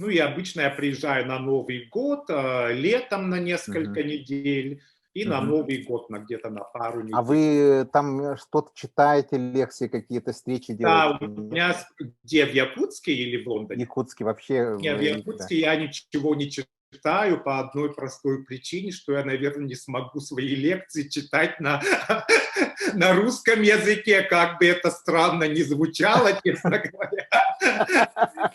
Ну и обычно я приезжаю на Новый год, летом на Мгм. несколько недель и на Мгм. Новый год на где-то на пару А недель. вы там что-то читаете, лекции, какие-то встречи делаете? Да, у Нет? меня где, в Якутске или в В Лондоне? Якутске вообще Не, в да. Якутске я ничего не читаю по одной простой причине, что я, наверное, не смогу свои лекции читать на, на русском языке, как бы это странно ни звучало, честно говоря.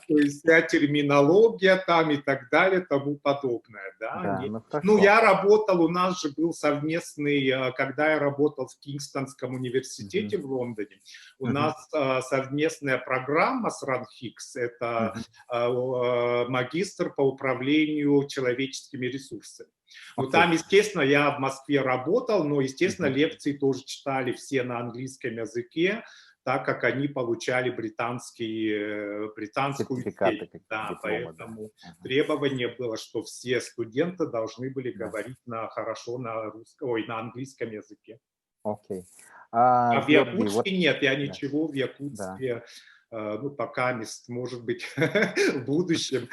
То есть вся терминология там и так далее, тому подобное. Да? Да, ну Ну, хорошо. я работал, у нас же был совместный, когда я работал в Кингстонском Мгм. университете в Лондоне, у Мгм. нас совместная программа с РАНХИКС, это Мгм. магистр по управлению человеческими ресурсами. Ну, Окей. там, естественно, я в Москве работал, но, естественно, Мгм. лекции тоже читали все на английском языке, так как они получали британскую Сертификаты, степень. как Да, дипломы, да. поэтому Ага. требование было, что все студенты должны были Да. говорить хорошо на русском, ой, на английском языке. Окей. А в Георгий, вот Якутске нет, я да, ничего в да. Якутске, ну, пока, может быть, в будущем.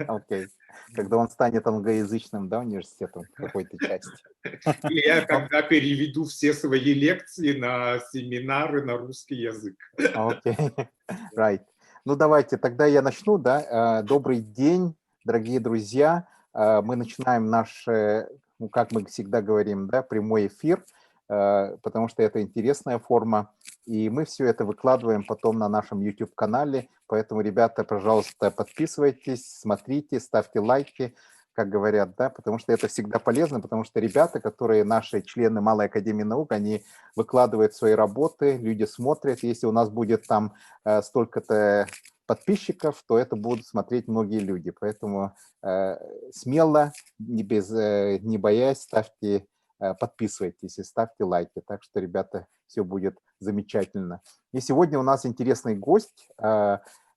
Окей. Когда он станет англоязычным, да, университетом в какой-то части. Или я Ок когда переведу все свои лекции на семинары на русский язык. окей. Right. Ну, давайте, тогда я начну, да. Добрый день, дорогие друзья. Мы начинаем наш, ну, как мы всегда говорим, да, прямой эфир, потому что это интересная форма, и мы все это выкладываем потом на нашем YouTube-канале. Поэтому, ребята, пожалуйста, подписывайтесь, смотрите, ставьте лайки, как говорят, да, потому что это всегда полезно, потому что ребята, которые наши члены Малой Академии Наук, они выкладывают свои работы, люди смотрят. Если у нас будет там столько-то подписчиков, то это будут смотреть многие люди. Поэтому смело, не боясь, ставьте, подписывайтесь и ставьте лайки. Так что, ребята, все будет замечательно. И сегодня у нас интересный гость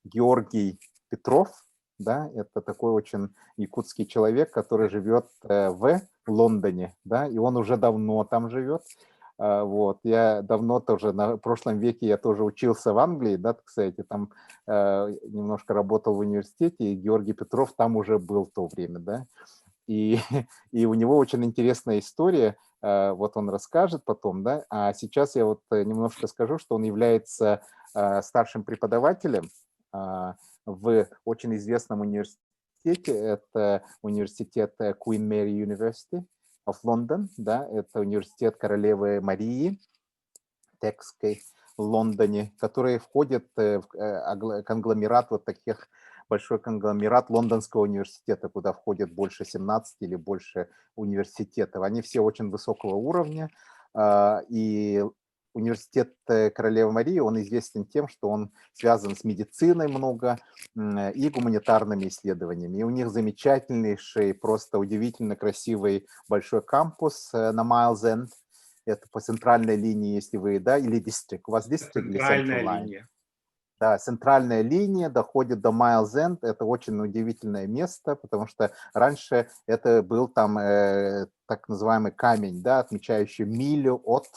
Георгий Петров. Да, это такой очень якутский человек, который живет в Лондоне, да, и он уже давно там живет. Вот, я давно тоже, на прошлом веке я тоже учился в Англии, да, кстати, там немножко работал в университете, и Георгий Петров там уже был в то время, да, и, и у него очень интересная история, вот он расскажет потом, да, а сейчас я вот немножко скажу, что он является старшим преподавателем в очень известном университете, это университет Queen Mary University of London, да, это университет королевы Марии Текской в Лондоне, который входит в конгломерат вот таких, большой конгломерат Лондонского университета, куда входит больше 17 или больше университетов. Они все очень высокого уровня, и университет Королевы Марии, он известен тем, что он связан с медициной много и гуманитарными исследованиями. И у них замечательнейший, просто удивительно красивый большой кампус на Майлз-Энд. Это по центральной линии, если вы, да, или District. У вас District или Центральная Central Line? линия. Да, центральная линия доходит до Майлз Энд. Это очень удивительное место, потому что раньше это был там так называемый камень, да, отмечающий милю от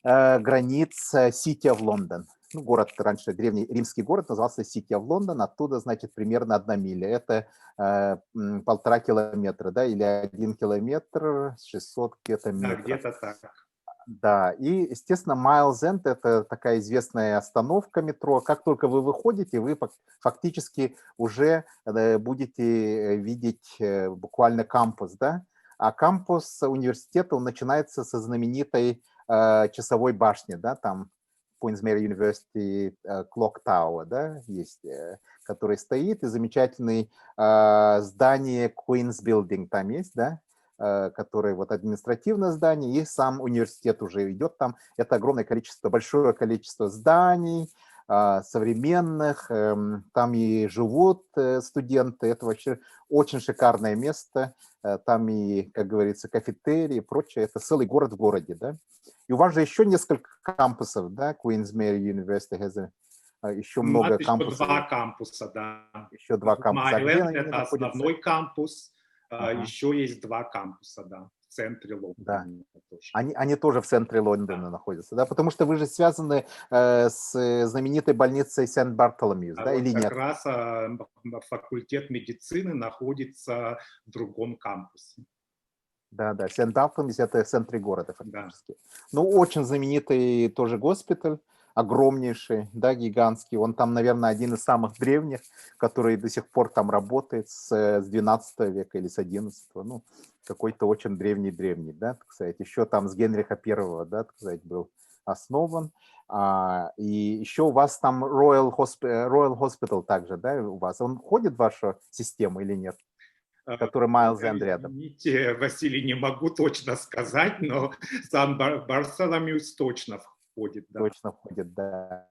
границ City of London. Ну, город раньше, древний римский город назывался City of London, оттуда, значит, примерно 1 миля. Это 1,5 километра, да, или 1 километр 600 где-то Да, метров. где-то так. Да, и, естественно, Майлз Энд — это такая известная остановка метро. Как только вы выходите, вы фактически уже будете видеть буквально кампус, да? А кампус университета, он начинается со знаменитой часовой башни, да, там Queensmere University Clock Tower, да, есть, который стоит, и замечательное здание Queen's Building там есть, да, который вот административное здание, и сам университет уже идет там. Это огромное количество, большое количество зданий, современных, там и живут студенты, это вообще очень шикарное место, там и, как говорится, кафетерии и прочее, это целый город в городе, да. И у вас же еще несколько кампусов, да, Queensmere University has еще У нас много еще кампусов, два кампуса, да. еще два кампуса. А где Майленд — они это находятся? основной кампус, Ага. еще есть два кампуса, да. В центре Лондона. Да. Тоже. Они тоже в центре Лондона находятся, да? Потому что вы же связаны с знаменитой больницей Сент-Бартоломьюс, да, вот или как нет? раз факультет медицины находится в другом кампусе. Да, Сент-Бартоломьюс — это в центре города Да. фактически. Ну, очень знаменитый тоже госпиталь, огромнейший, да, гигантский. Он там, наверное, один из самых древних, который до сих пор там работает с 12 века или с 11. Ну, какой-то очень древний, да, так сказать. Еще там с Генриха Первого, да, так сказать, был основан. И еще у вас там Royal Hospital также, да, у вас. Он входит в вашу систему или нет? Который Майлз Энд рядом. Извините, Василий, не могу точно сказать, но Сан-Бартоломьюс точно входит, да. Точно входит, да.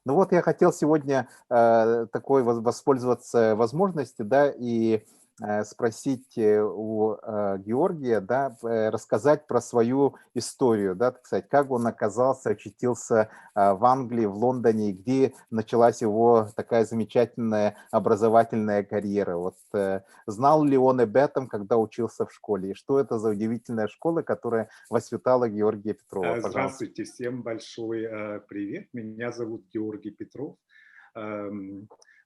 Ну вот я хотел сегодня такой воспользоваться возможностью, да, и спросить у Георгия, да, рассказать про свою историю, да, так сказать, как он оказался, очутился в Англии, в Лондоне, и где началась его такая замечательная образовательная карьера. Вот знал ли он об этом, когда учился в школе, и что это за удивительная школа, которая воспитала Георгия Петрова? Пожалуйста. Здравствуйте, всем большой привет. Меня зовут Георгий Петров.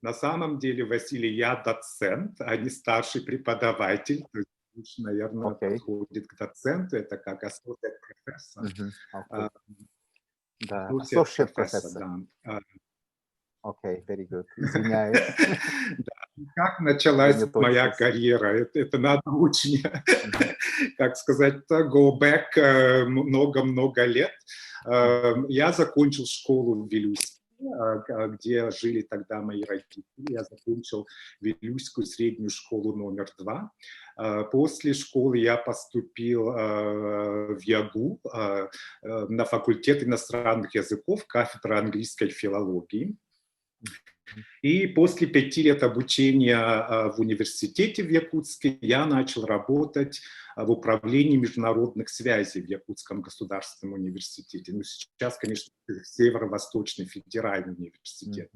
На самом деле, Василий, я доцент, а не старший преподаватель. То есть лучше, наверное, подходит к доценту. Это как associate professor. Да, Associate professor, да. Окей, very good. Извиняюсь. Как началась моя карьера? Это надо очень, как сказать, go back много-много лет. Я закончил школу в Вилюйске, где жили тогда мои родители. Я закончил Вилюйскую среднюю школу номер 2. После школы я поступил в ЯГУ на факультет иностранных языков, кафедра английской филологии. И после 5 лет обучения в университете в Якутске я начал работать в управлении международных связей в Якутском государственном университете. Ну, сейчас, конечно, Северо-Восточный федеральный университет.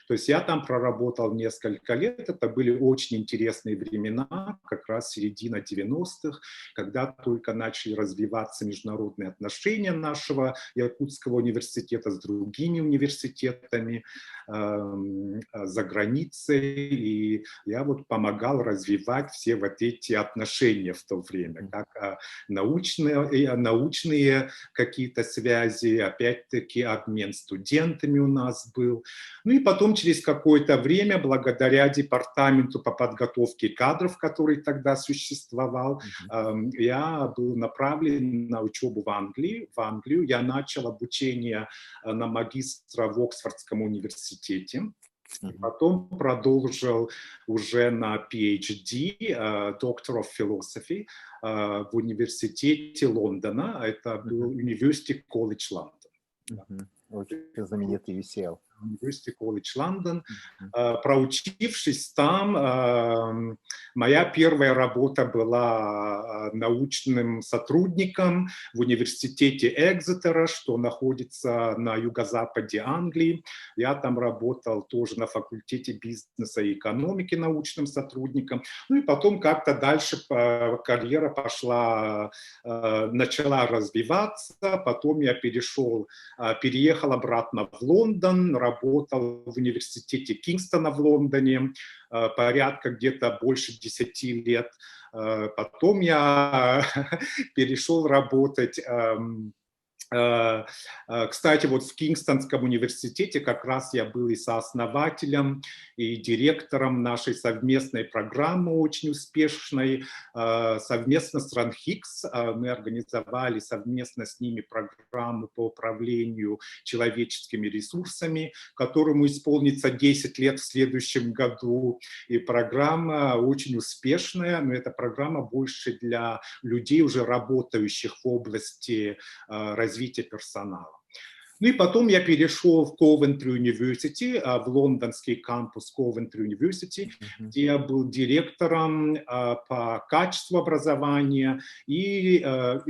То есть я там проработал несколько лет. Это были очень интересные времена, как раз середина 90-х, когда только начали развиваться международные отношения нашего Якутского университета с другими университетами за границей, и я вот помогал развивать все вот эти отношения в то время, как научные какие-то связи, опять-таки обмен студентами у нас был. Ну и потом через какое-то время, благодаря департаменту по подготовке кадров, который тогда существовал, я был направлен на учебу в Англию. Я начал обучение на магистра в Оксфордском университете. И потом продолжил уже на PhD, Doctor of Philosophy, в университете Лондона. Это был University College London. Очень знаменитый UCL. University College London. Проучившись там, моя первая работа была научным сотрудником в университете Экзетера, что находится на юго-западе Англии. Я там работал тоже на факультете бизнеса и экономики научным сотрудником. Ну и потом как-то дальше карьера пошла, начала развиваться. Потом я переехал обратно в Лондон, работал в университете Кингстона в Лондоне порядка где-то больше 10 лет. Потом я перешел работать. Кстати, вот в Кингстонском университете как раз я был и сооснователем, и директором нашей совместной программы, очень успешной, совместно с РАНХИКС. Мы организовали совместно с ними программу по управлению человеческими ресурсами, которому исполнится 10 лет в следующем году. И программа очень успешная, но эта программа больше для людей, уже работающих в области развития персонала. Ну и потом я перешел в Coventry University, в лондонский кампус Coventry University, где я был директором по качеству образования и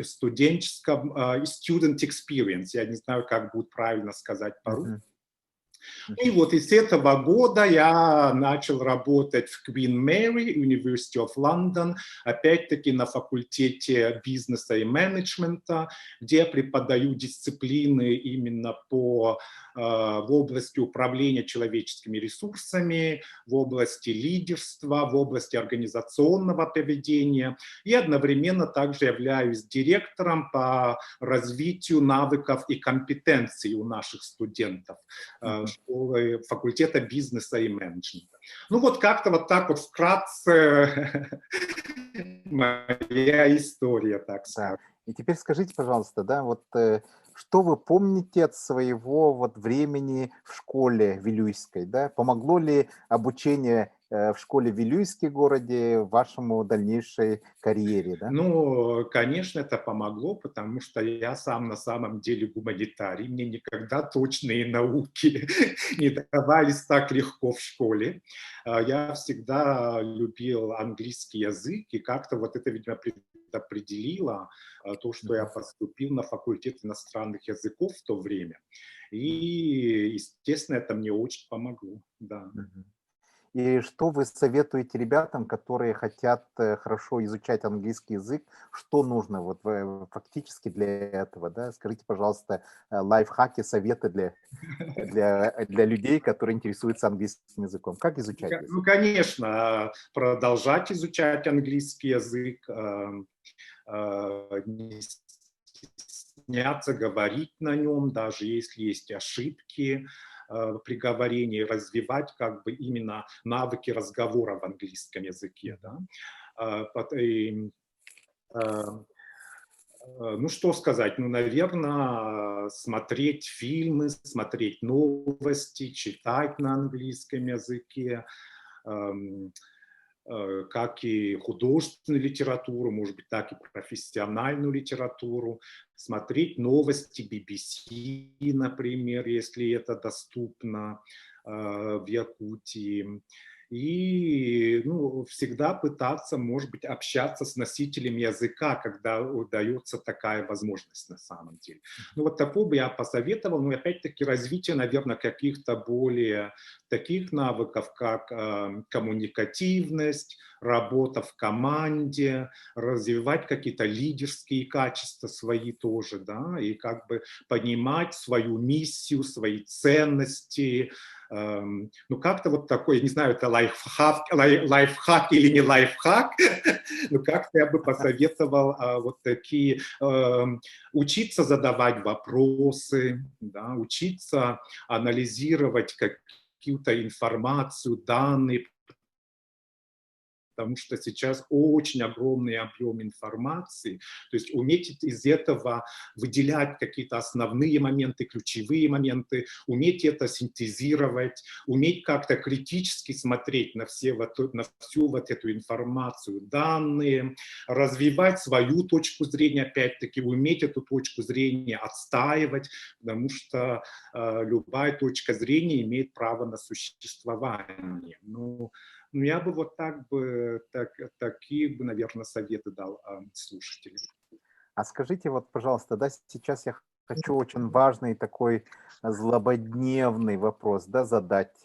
студенческом, student experience. Я не знаю, как будет правильно сказать по-русски. И вот из этого года я начал работать в Queen Mary, University of London, опять-таки на факультете бизнеса и менеджмента, где я преподаю дисциплины именно в области управления человеческими ресурсами, в области лидерства, в области организационного поведения. И одновременно также являюсь директором по развитию навыков и компетенций у наших студентов школы, факультета бизнеса и менеджмента. Ну вот как-то вот так вот вкратце моя история, так сказать. Да. И теперь скажите, пожалуйста, да, вот что вы помните от своего вот времени в школе Вилюйской, да? Помогло ли обучение в школе Вилюйской городе вашему дальнейшей карьере, да? Ну, конечно, это помогло, потому что я сам на самом деле гуманитарий. Мне никогда точные науки не давались так легко в школе. Я всегда любил английский язык, и как-то вот это, видимо, предопределило то, что я поступил на факультет иностранных языков в то время. И, естественно, это мне очень помогло, да. Мгм. И что вы советуете ребятам, которые хотят хорошо изучать английский язык? Что нужно вот фактически для этого, да? Скажите, пожалуйста, лайфхаки, советы для людей, которые интересуются английским языком. Как изучать язык? Ну, конечно, продолжать изучать английский язык, не стесняться говорить на нем, даже если есть ошибки при говорении, развивать как бы именно навыки разговора в английском языке. Да? Ну, что сказать? Ну, наверное, смотреть фильмы, смотреть новости, читать на английском языке, как и художественную литературу, может быть, так и профессиональную литературу, смотреть новости BBC, например, если это доступно в Якутии. И ну, всегда пытаться, может быть, общаться с носителем языка, когда удается такая возможность на самом деле. Ну вот такое бы я посоветовал, но опять-таки развитие, наверное, каких-то более таких навыков, как коммуникативность, работа в команде, развивать какие-то лидерские качества свои тоже, да, и как бы понимать свою миссию, свои ценности. Ну, как-то вот такой, не знаю, это лайфхак или не лайфхак, но как-то я бы посоветовал вот такие, учиться задавать вопросы, да, учиться анализировать какую-то информацию, данные, потому что сейчас очень огромный объем информации, то есть уметь из этого выделять какие-то основные моменты, ключевые моменты, уметь это синтезировать, уметь как-то критически смотреть на всю вот эту информацию, данные, развивать свою точку зрения, опять-таки, уметь эту точку зрения отстаивать, потому что любая точка зрения имеет право на существование. Ну, я бы вот такие бы, наверное, советы дал слушателям. А скажите вот, пожалуйста, да, сейчас я хочу очень важный такой злободневный вопрос, да, задать.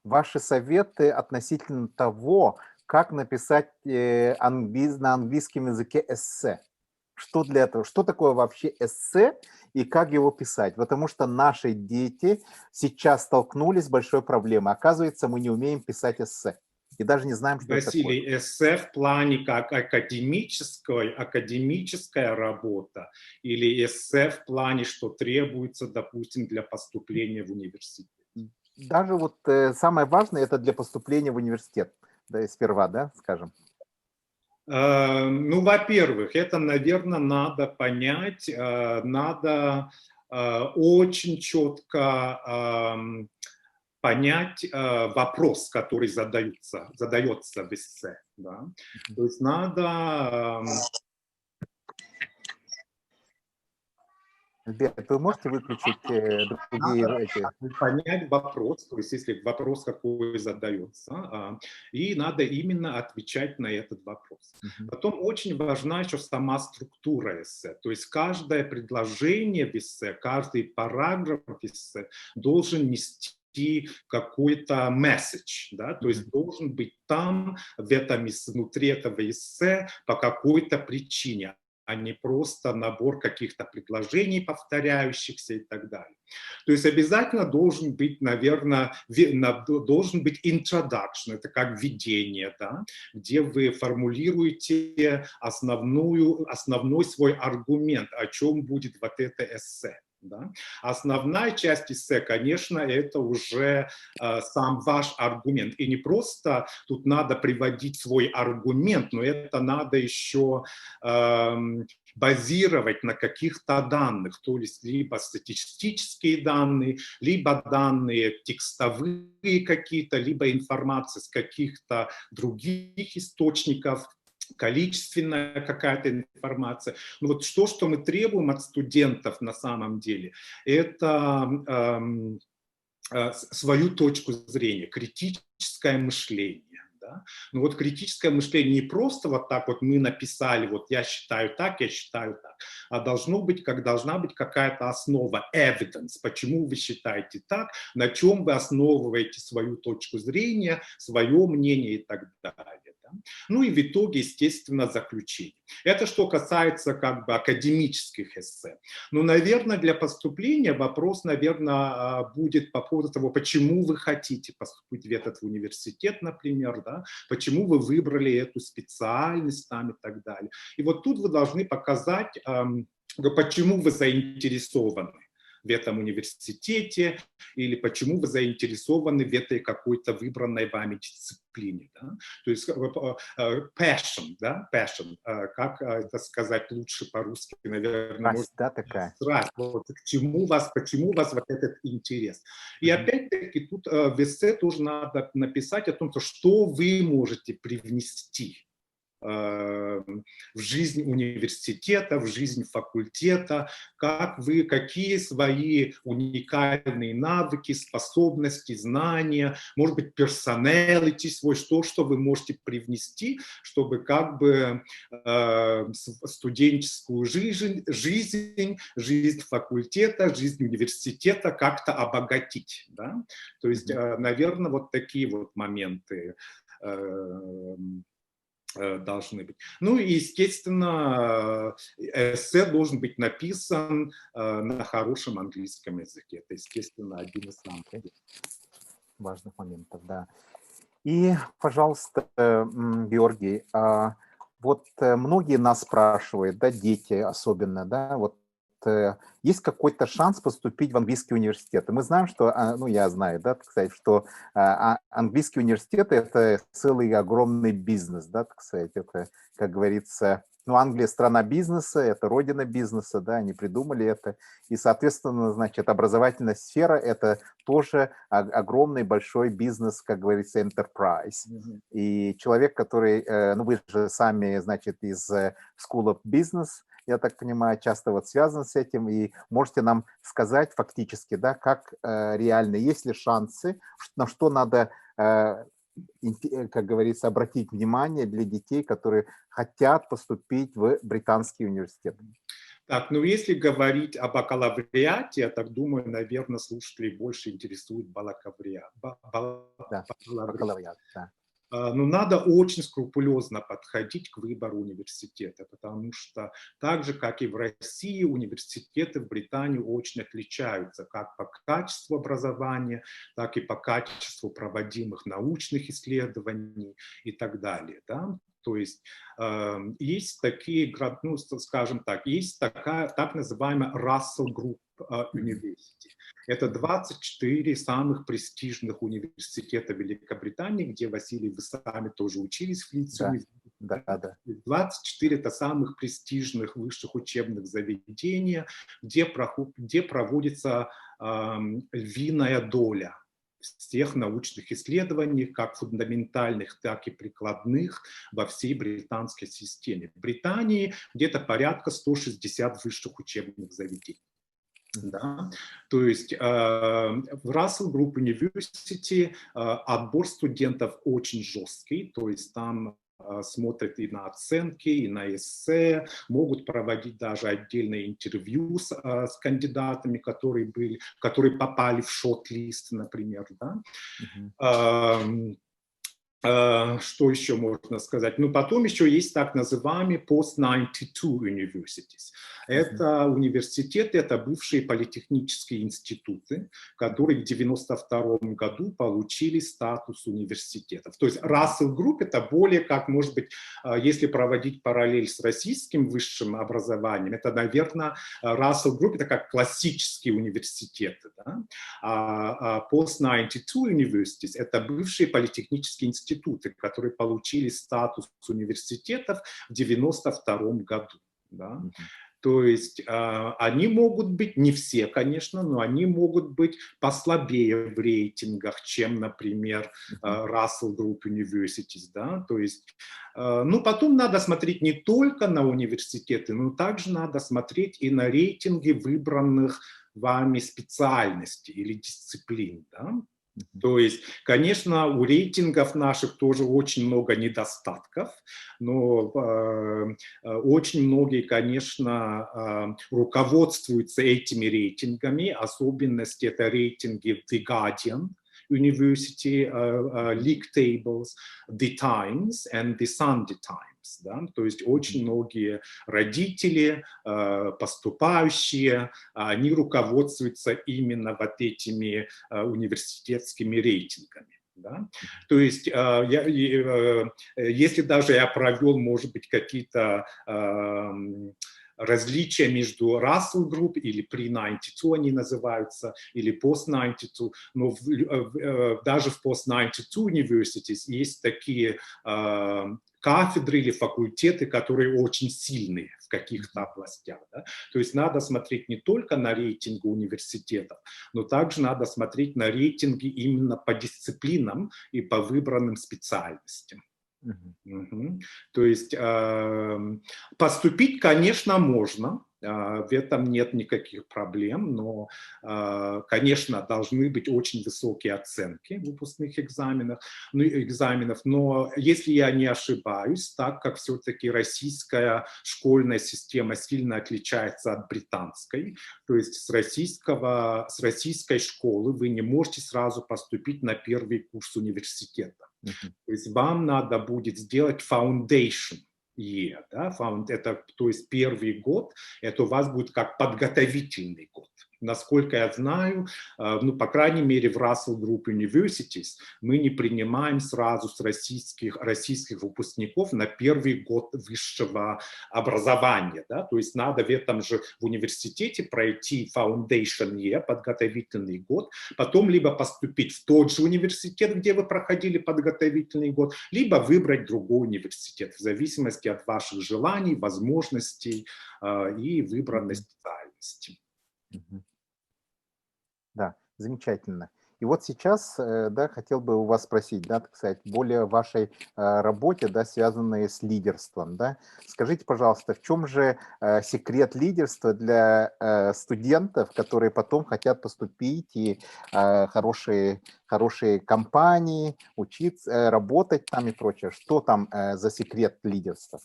Ваши советы относительно того, как написать на английском языке эссе. Что для этого? Что такое вообще эссе и как его писать? Потому что наши дети сейчас столкнулись с большой проблемой. Оказывается, мы не умеем писать эссе. И даже не знаем, что это такое. Василий, эссе в плане как академическая работа или эссе в плане, что требуется, допустим, для поступления в университет? Даже вот самое важное это для поступления в университет. Да, сперва, да, скажем. Ну, во-первых, это, наверное, надо понять, надо очень четко понять вопрос, который задается в эссе. Да? То есть надо... Альберт, вы можете выключить другие Надо эти? понять вопрос, то есть если вопрос какой задается, и надо именно отвечать на этот вопрос. Мгм. Потом очень важна еще сама структура эссе, то есть каждое предложение в эссе, каждый параграф в эссе должен нести какой-то месседж, да, то Мгм. есть должен быть там, внутри этого эссе по какой-то причине, а не просто набор каких-то предложений, повторяющихся и так далее. То есть обязательно должен быть, наверное, должен быть introduction, это как введение, да, где вы формулируете основной свой аргумент, о чем будет вот это эссе. Да? Основная часть эссе, конечно, это уже сам ваш аргумент. И не просто тут надо приводить свой аргумент, но это надо еще базировать на каких-то данных, то есть либо статистические данные, либо данные текстовые какие-то, либо информация с каких-то других источников, количественная какая-то информация. Ну вот что мы требуем от студентов на самом деле, это свою точку зрения, критическое мышление. Да? Но вот критическое мышление не просто вот так вот мы написали, вот я считаю так, а должна быть какая-то основа, evidence, почему вы считаете так, на чем вы основываете свою точку зрения, свое мнение и так далее. Да? Ну и в итоге, естественно, заключение. Это что касается как бы академических эссе. Ну, наверное, для поступления вопрос, наверное, будет по поводу того, почему вы хотите поступить в этот университет, например, да, почему вы выбрали эту специальность там и так далее. И вот тут вы должны показать, почему вы заинтересованы в этом университете или почему вы заинтересованы в этой какой-то выбранной вами дисциплине. Да? То есть passion, да, passion, как это сказать лучше по-русски, наверное, может Страсть, да, такая? страсть, вот, почему у вас вот этот интерес. И Мгм. опять-таки тут в эссе тоже надо написать о том, что вы можете привнести в жизнь университета, в жизнь факультета, какие свои уникальные навыки, способности, знания, может быть, персоналити свой, что вы можете привнести, чтобы как бы студенческую жизнь факультета, жизнь университета как-то обогатить. Да? То есть, Мгм. наверное, вот такие вот моменты должны быть. Ну и, естественно, эссе должен быть написан на хорошем английском языке. Это, естественно, один из самых Окей. Важных моментов, да. И, пожалуйста, Георгий, вот многие нас спрашивают, да, дети особенно, да, вот есть какой-то шанс поступить в английский университет? И мы знаем, что, ну, я знаю, да, так сказать, что английский университет – это целый огромный бизнес, да, так сказать, это, как говорится, ну, Англия – страна бизнеса, это родина бизнеса, да, они придумали это, и, соответственно, значит, образовательная сфера – это тоже огромный большой бизнес, как говорится, enterprise. Мгм. И человек, который, ну вы же сами, значит, из School of Business, я так понимаю, часто вот связан с этим, и можете нам сказать фактически, да, как реально, есть ли шансы, на что надо, как говорится, обратить внимание для детей, которые хотят поступить в британский университет. Так, ну если говорить о бакалавриате, я так думаю, наверное, слушателей больше интересует Да, бакалавриат. бакалавриат, да. Но надо очень скрупулезно подходить к выбору университета, потому что так же, как и в России, университеты в Британии очень отличаются как по качеству образования, так и по качеству проводимых научных исследований и так далее. Да? То есть есть такие, ну, скажем так, есть такая так называемая Russell Group Мгм. University. Это 24 самых престижных университета Великобритании, где, Василий, вы сами тоже учились в Да, лице. да, да. 24 это самых престижных высших учебных заведения, где проводится львиная доля всех научных исследований, как фундаментальных, так и прикладных во всей британской системе. В Британии где-то порядка 160 высших учебных заведений. Да? То есть в Russell Group University отбор студентов очень жесткий, то есть там смотрят и на оценки, и на эссе, могут проводить даже отдельное интервью с кандидатами, которые попали в шорт-лист, например. Да? Что еще можно сказать? Ну, потом еще есть так называемые post-92 universities. Это университеты, это бывшие политехнические институты, которые в 1992 году получили статус университетов. То есть Russell Group это более как, может быть, если проводить параллель с российским высшим образованием, это, наверное, Russell Group это как классические университеты. Да? А post-92 universities это бывшие политехнические институты, которые получили статус университетов в 1992 году. Да? То есть они могут быть, не все, конечно, но они могут быть послабее в рейтингах, чем, например, Russell Group Universities. Да? То есть, ну, потом надо смотреть не только на университеты, но также надо смотреть и на рейтинги выбранных вами специальностей или дисциплин. Да? То есть, конечно, у рейтингов наших тоже очень много недостатков, но очень многие, конечно, руководствуются этими рейтингами, особенности это рейтинги The Guardian, University League Tables, The Times and The Sunday Times. Да? То есть очень многие родители, поступающие, они руководствуются именно вот этими университетскими рейтингами. Да? То есть, если даже я провел, может быть, какие-то различия между Russell Group или Pre-92 они называются, или Post-92, но даже в Post-92 Universities есть такие кафедры или факультеты, которые очень сильные в каких-то областях. Да? То есть надо смотреть не только на рейтинги университетов, но также надо смотреть на рейтинги именно по дисциплинам и по выбранным специальностям. То есть поступить, конечно, можно, в этом нет никаких проблем, но, конечно, должны быть очень высокие оценки в выпускных экзаменах, но если я не ошибаюсь, так как все-таки российская школьная система сильно отличается от британской, то есть с российской школы вы не можете сразу поступить на первый курс университета. То есть вам надо будет сделать foundation year, да? Это, то есть первый год, это у вас будет как подготовительный год. Насколько я знаю, ну, по крайней мере, в Russell Group Universities мы не принимаем сразу с российских выпускников на первый год высшего образования. Да? То есть надо в этом же в университете пройти foundation year, подготовительный год, потом либо поступить в тот же университет, где вы проходили подготовительный год, либо выбрать другой университет в зависимости от ваших желаний, возможностей и выбранной специальности. Да, замечательно. И вот сейчас, да, хотел бы у вас спросить, да, так сказать, более о вашей работе, да, связанной с лидерством, да. Скажите, пожалуйста, в чем же секрет лидерства для студентов, которые потом хотят поступить и хорошие компании, учиться, работать там и прочее? Что там за секрет лидерства?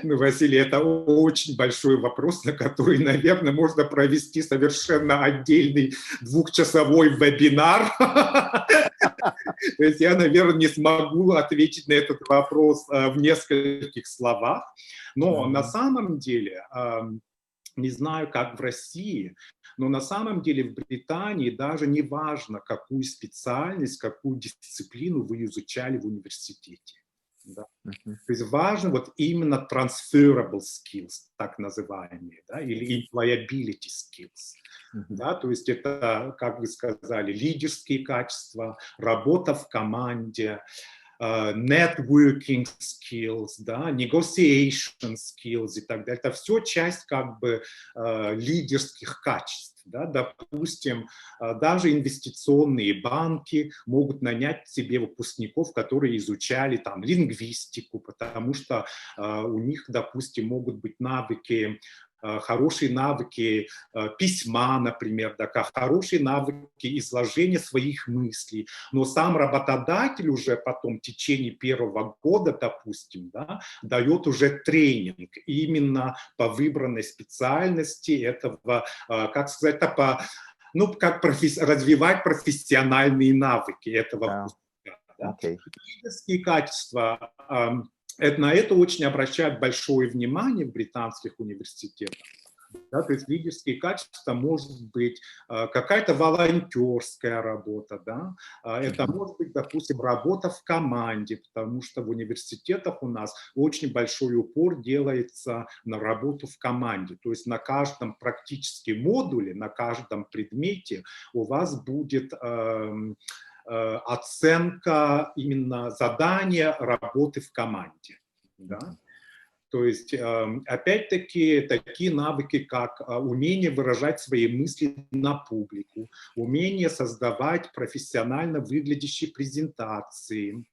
Ну, Василий, это очень большой вопрос, на который, наверное, можно провести совершенно отдельный двухчасовой вебинар. То есть я, наверное, не смогу ответить на этот вопрос в нескольких словах. Но на самом деле, не знаю, как в России, но на самом деле в Британии даже не важно, какую специальность, какую дисциплину вы изучали в университете. Да. То есть важно вот именно transferable skills, так называемые, да, или employability skills. Да, то есть это, как вы сказали, лидерские качества, работа в команде, networking skills, да, negotiation skills и так далее. Это все часть как бы лидерских качеств. Да, допустим, даже инвестиционные банки могут нанять себе выпускников, которые изучали там лингвистику, потому что у них, допустим, могут быть навыки хорошие навыки письма, например, да, хорошие навыки изложения своих мыслей. Но сам работодатель уже потом в течение первого года, допустим, да, дает уже тренинг именно по выбранной специальности этого, как сказать, ну, как развивать профессиональные навыки этого выпускника. Да. Лидерские качества, на это очень обращают большое внимание в британских университетах. Да, то есть лидерские качества может быть какая-то волонтерская работа, да, это может быть, допустим, работа в команде, потому что в университетах у нас очень большой упор делается на работу в команде, то есть на каждом практически модуле, на каждом предмете у вас будет оценка именно задания работы в команде. Да? То есть, опять-таки, такие навыки, как умение выражать свои мысли на публику, умение создавать профессионально выглядящие презентации.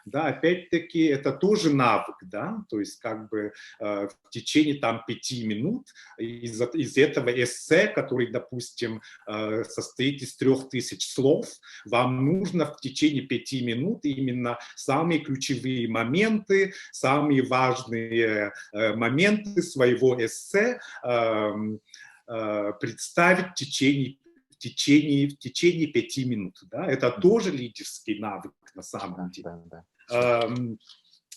Да, опять-таки, это тоже навык, да, то есть как бы в течение там 5 минут из этого эссе, который, допустим, состоит из 3000 слов, вам нужно в течение 5 минут именно самые ключевые моменты, самые важные моменты своего эссе представить в течение 5 минут. Да? Это тоже лидерский навык на самом деле.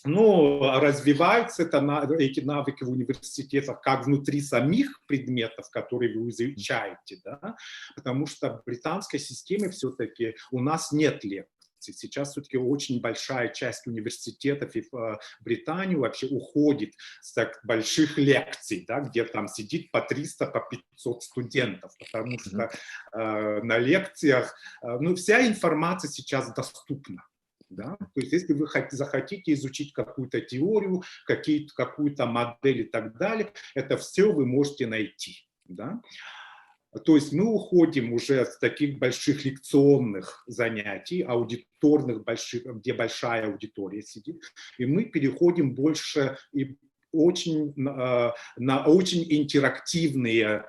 Но развиваются эти навыки в университетах как внутри самих предметов, которые вы изучаете, да? Потому что в британской системе все-таки у нас нет лекций. Сейчас все-таки очень большая часть университетов и в Британию вообще уходит с так больших лекций, да, где там сидит по 300, по 500 студентов, потому что на лекциях, ну, вся информация сейчас доступна. Да? То есть если вы захотите изучить какую-то теорию, какую-то модель и так далее, это все вы можете найти. Да? То есть мы уходим уже с таких больших лекционных занятий, аудиторных больших, где большая аудитория сидит, и мы переходим больше и на очень интерактивные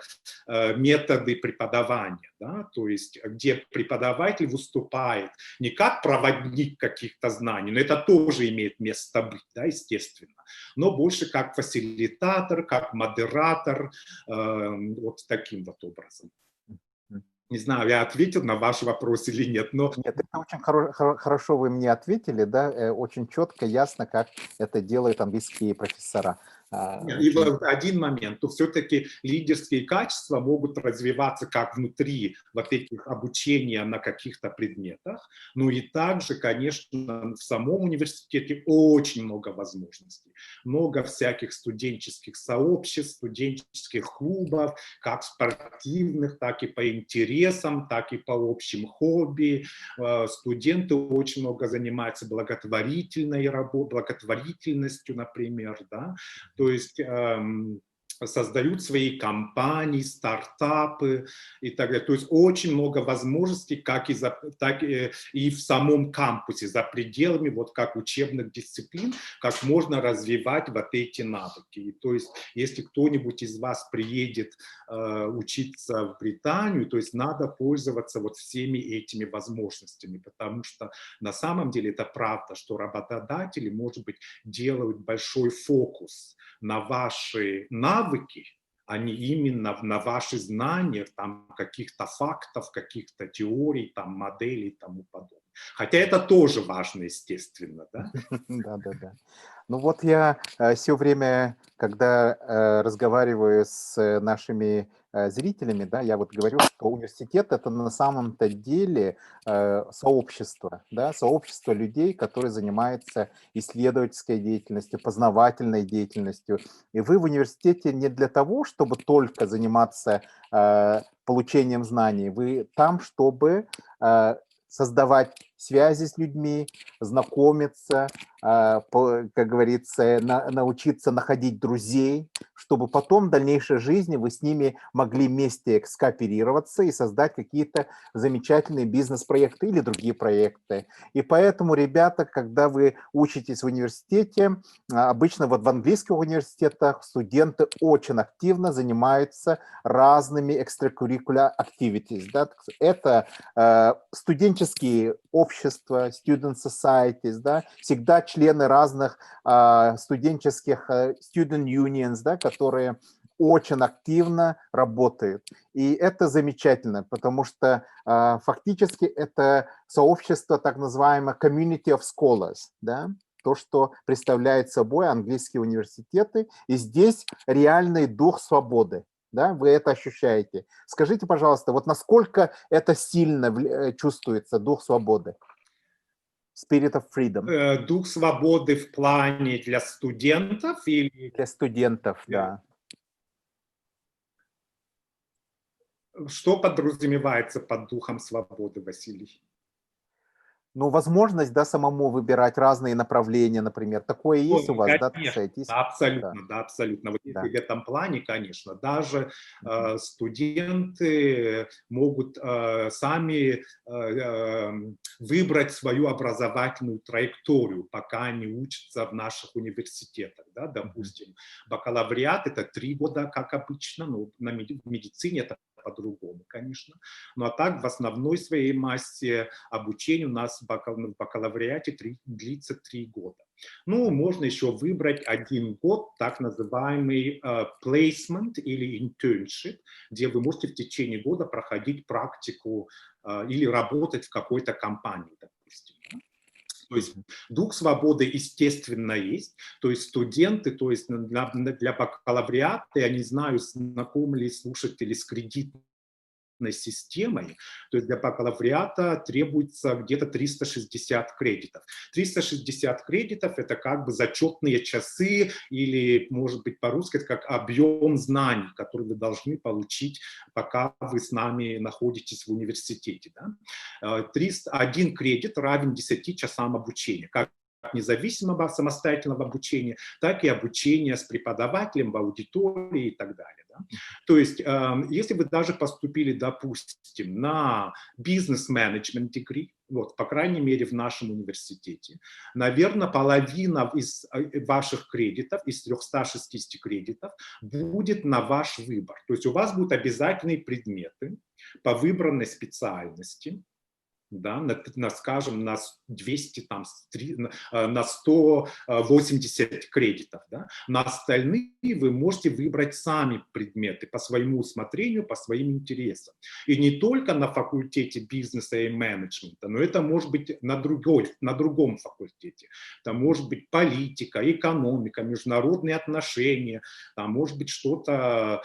методы преподавания, да? То есть где преподаватель выступает не как проводник каких-то знаний, но это тоже имеет место быть, да, естественно, но больше как фасилитатор, как модератор, вот таким вот образом. Не знаю, я ответил на ваш вопрос или нет, но... Нет, это очень хорошо вы мне ответили, да, очень четко, ясно, как это делают английские профессора. И вот один момент, то все-таки лидерские качества могут развиваться как внутри вот этих обучения на каких-то предметах, но и также, конечно, в самом университете очень много возможностей, много всяких студенческих сообществ, студенческих клубов, как спортивных, так и по интересам, так и по общим хобби. Студенты очень много занимаются благотворительной работой, благотворительностью, например, да, то есть создают свои компании, стартапы и так далее. То есть очень много возможностей, так и в самом кампусе, за пределами вот как учебных дисциплин, как можно развивать вот эти навыки. И то есть если кто-нибудь из вас приедет учиться в Британию, то есть надо пользоваться вот всеми этими возможностями, потому что на самом деле это правда, что работодатели, может быть, делают большой фокус на ваши навыки, а не именно на ваши знания, там, каких-то фактов, каких-то теорий, там, моделей и тому подобное. Хотя это тоже важно, естественно. Да? Да. Ну вот я все время, когда разговариваю с нашими зрителями, да, я вот говорю, что университет — это на самом-то деле сообщество, да, сообщество людей, которые занимаются исследовательской деятельностью, познавательной деятельностью. И вы в университете не для того, чтобы только заниматься получением знаний, вы там, чтобы создавать связи с людьми, знакомиться, как говорится, научиться находить друзей, чтобы потом в дальнейшей жизни вы с ними могли вместе скооперироваться и создать какие-то замечательные бизнес-проекты или другие проекты. И поэтому, ребята, когда вы учитесь в университете, обычно вот в английских университетах студенты очень активно занимаются разными extracurricular activities. Да? Это студенческие общества, student societies, да? Всегда члены разных студенческих student unions, да, которые очень активно работают. И это замечательно, потому что фактически это сообщество так называемое community of scholars, да, то, что представляет собой английские университеты. И здесь реальный дух свободы. Да, вы это ощущаете. Скажите, пожалуйста, вот насколько это сильно чувствуется, дух свободы? Spirit of freedom. Дух свободы в плане для студентов или... Для студентов, да. Что подразумевается под духом свободы, Василий? Ну, возможность, да, самому выбирать разные направления, например. Такое есть у вас, да, так Конечно, сказать? да, Да, абсолютно, да, абсолютно. Вот если да. в этом плане, конечно, даже Мгм. студенты могут сами выбрать свою образовательную траекторию, пока они учатся в наших университетах. Да? Мгм. Допустим, бакалавриат – это 3 года, как обычно, но в медицине это по-другому, конечно. Ну а так, в основной своей массе обучение у нас в бакалавриате длится 3 года. Ну, можно еще выбрать 1 год, так называемый placement или internship, где вы можете в течение года проходить практику или работать в какой-то компании, допустим. То есть дух свободы, естественно, есть. То есть студенты, то есть для бакалавриата, я не знаю, знакомы ли слушатели с кредитной системой, то есть для бакалавриата требуется где-то 360 кредитов. 360 кредитов – это как бы зачетные часы или, может быть, по-русски, это как объем знаний, который вы должны получить, пока вы с нами находитесь в университете. Да? 1 кредит равен 10 часам обучения, как независимого самостоятельного обучения, так и обучения с преподавателем в аудитории и так далее. Да? То есть, если вы даже поступили, допустим, на бизнес-менеджмент degree, вот, по крайней мере, в нашем университете, наверное, половина из ваших кредитов, из 360 кредитов, будет на ваш выбор. То есть у вас будут обязательные предметы по выбранной специальности, да, скажем, на 200, там, на 180 кредитов. Да. На остальные вы можете выбрать сами предметы по своему усмотрению, по своим интересам. И не только на факультете бизнеса и менеджмента, но это может быть на другом факультете. Там может быть политика, экономика, международные отношения, там может быть что-то,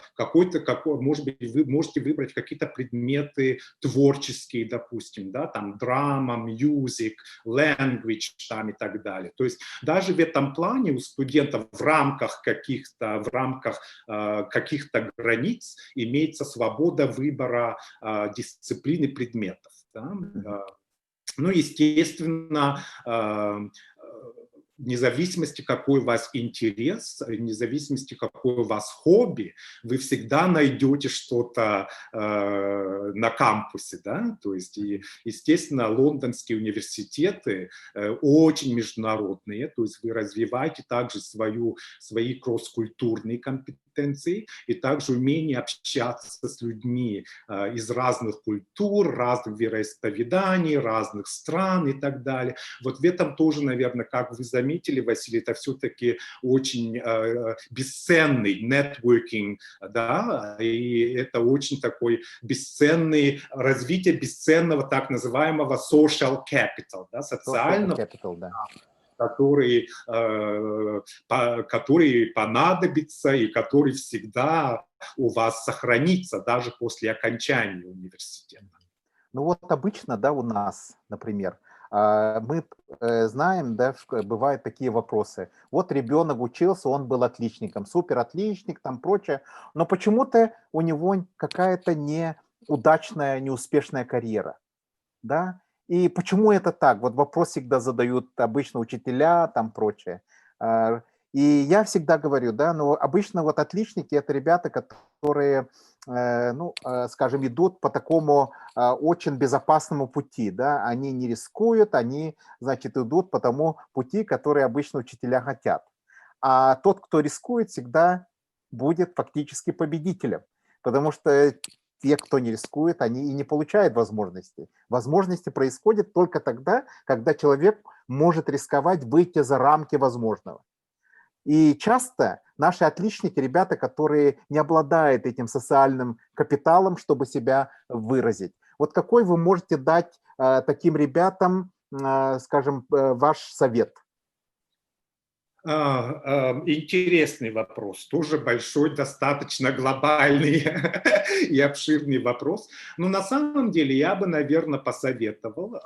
может быть, вы можете выбрать какие-то предметы творческие, допустим, да, там драма, music, language там и так далее. То есть даже в этом плане у студентов в рамках каких-то границ имеется свобода выбора дисциплины предметов. Да? Ну, естественно, вне зависимости, какой у вас интерес, вне зависимости, какое у вас хобби, вы всегда найдете что-то на кампусе, да, то есть, и, естественно, лондонские университеты очень международные, то есть вы развиваете также свои кросс-культурные компетенции и также умение общаться с людьми из разных культур, разных вероисповеданий, разных стран и так далее. Вот в этом тоже, наверное, как вы заметили, Василий, это все-таки очень бесценный нетворкинг, да, и это очень такой бесценный развитие бесценного так называемого social capital, да, социального, Capital, да. который понадобится и который всегда у вас сохранится даже после окончания университета. Ну вот обычно, да, у нас, например, мы знаем, да, бывают такие вопросы. Вот ребенок учился, он был отличником, супер отличник, там прочее, но почему-то у него какая-то неудачная, неуспешная карьера, да, И почему это так? Вот вопрос всегда задают обычно учителя, там прочее. И я всегда говорю, да, ну, обычно вот отличники – это ребята, которые, скажем, идут по такому очень безопасному пути, да, они не рискуют, они, значит, идут по тому пути, который обычно учителя хотят. А тот, кто рискует, всегда будет фактически победителем, потому что те, кто не рискует, они и не получают возможностей. Возможности происходят только тогда, когда человек может рисковать, выйти за рамки возможного. И часто наши отличники, ребята, которые не обладают этим социальным капиталом, чтобы себя выразить. Вот какой вы можете дать таким ребятам, скажем, ваш совет? Интересный вопрос, тоже большой, достаточно глобальный и обширный вопрос. Но на самом деле я бы, наверное, посоветовал,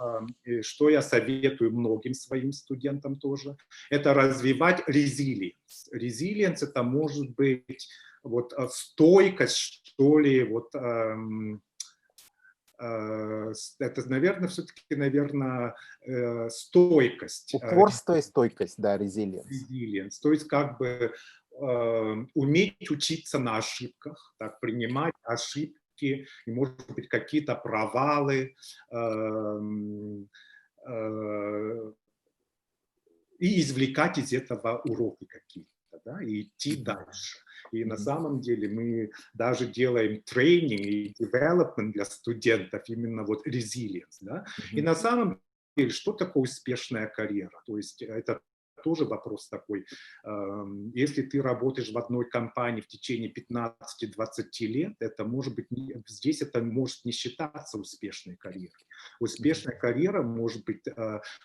что я советую многим своим студентам тоже, это развивать резилиенс. Резилиенс это может быть вот стойкость, что ли, вот это, наверное, все-таки, наверное, стойкость. Упорство и стойкость, да, резилиенс. Resilience, то есть как бы уметь учиться на ошибках, так, принимать ошибки, и, может быть, какие-то провалы, и извлекать из этого уроки какие-то, да, и идти дальше. И на самом деле мы даже делаем тренинг и development для студентов, именно вот resilience, да. И на самом деле, что такое успешная карьера? То есть это тоже вопрос такой. Если ты работаешь в одной компании в течение 15-20 лет, это может быть, здесь это может не считаться успешной карьерой. Успешная карьера может быть,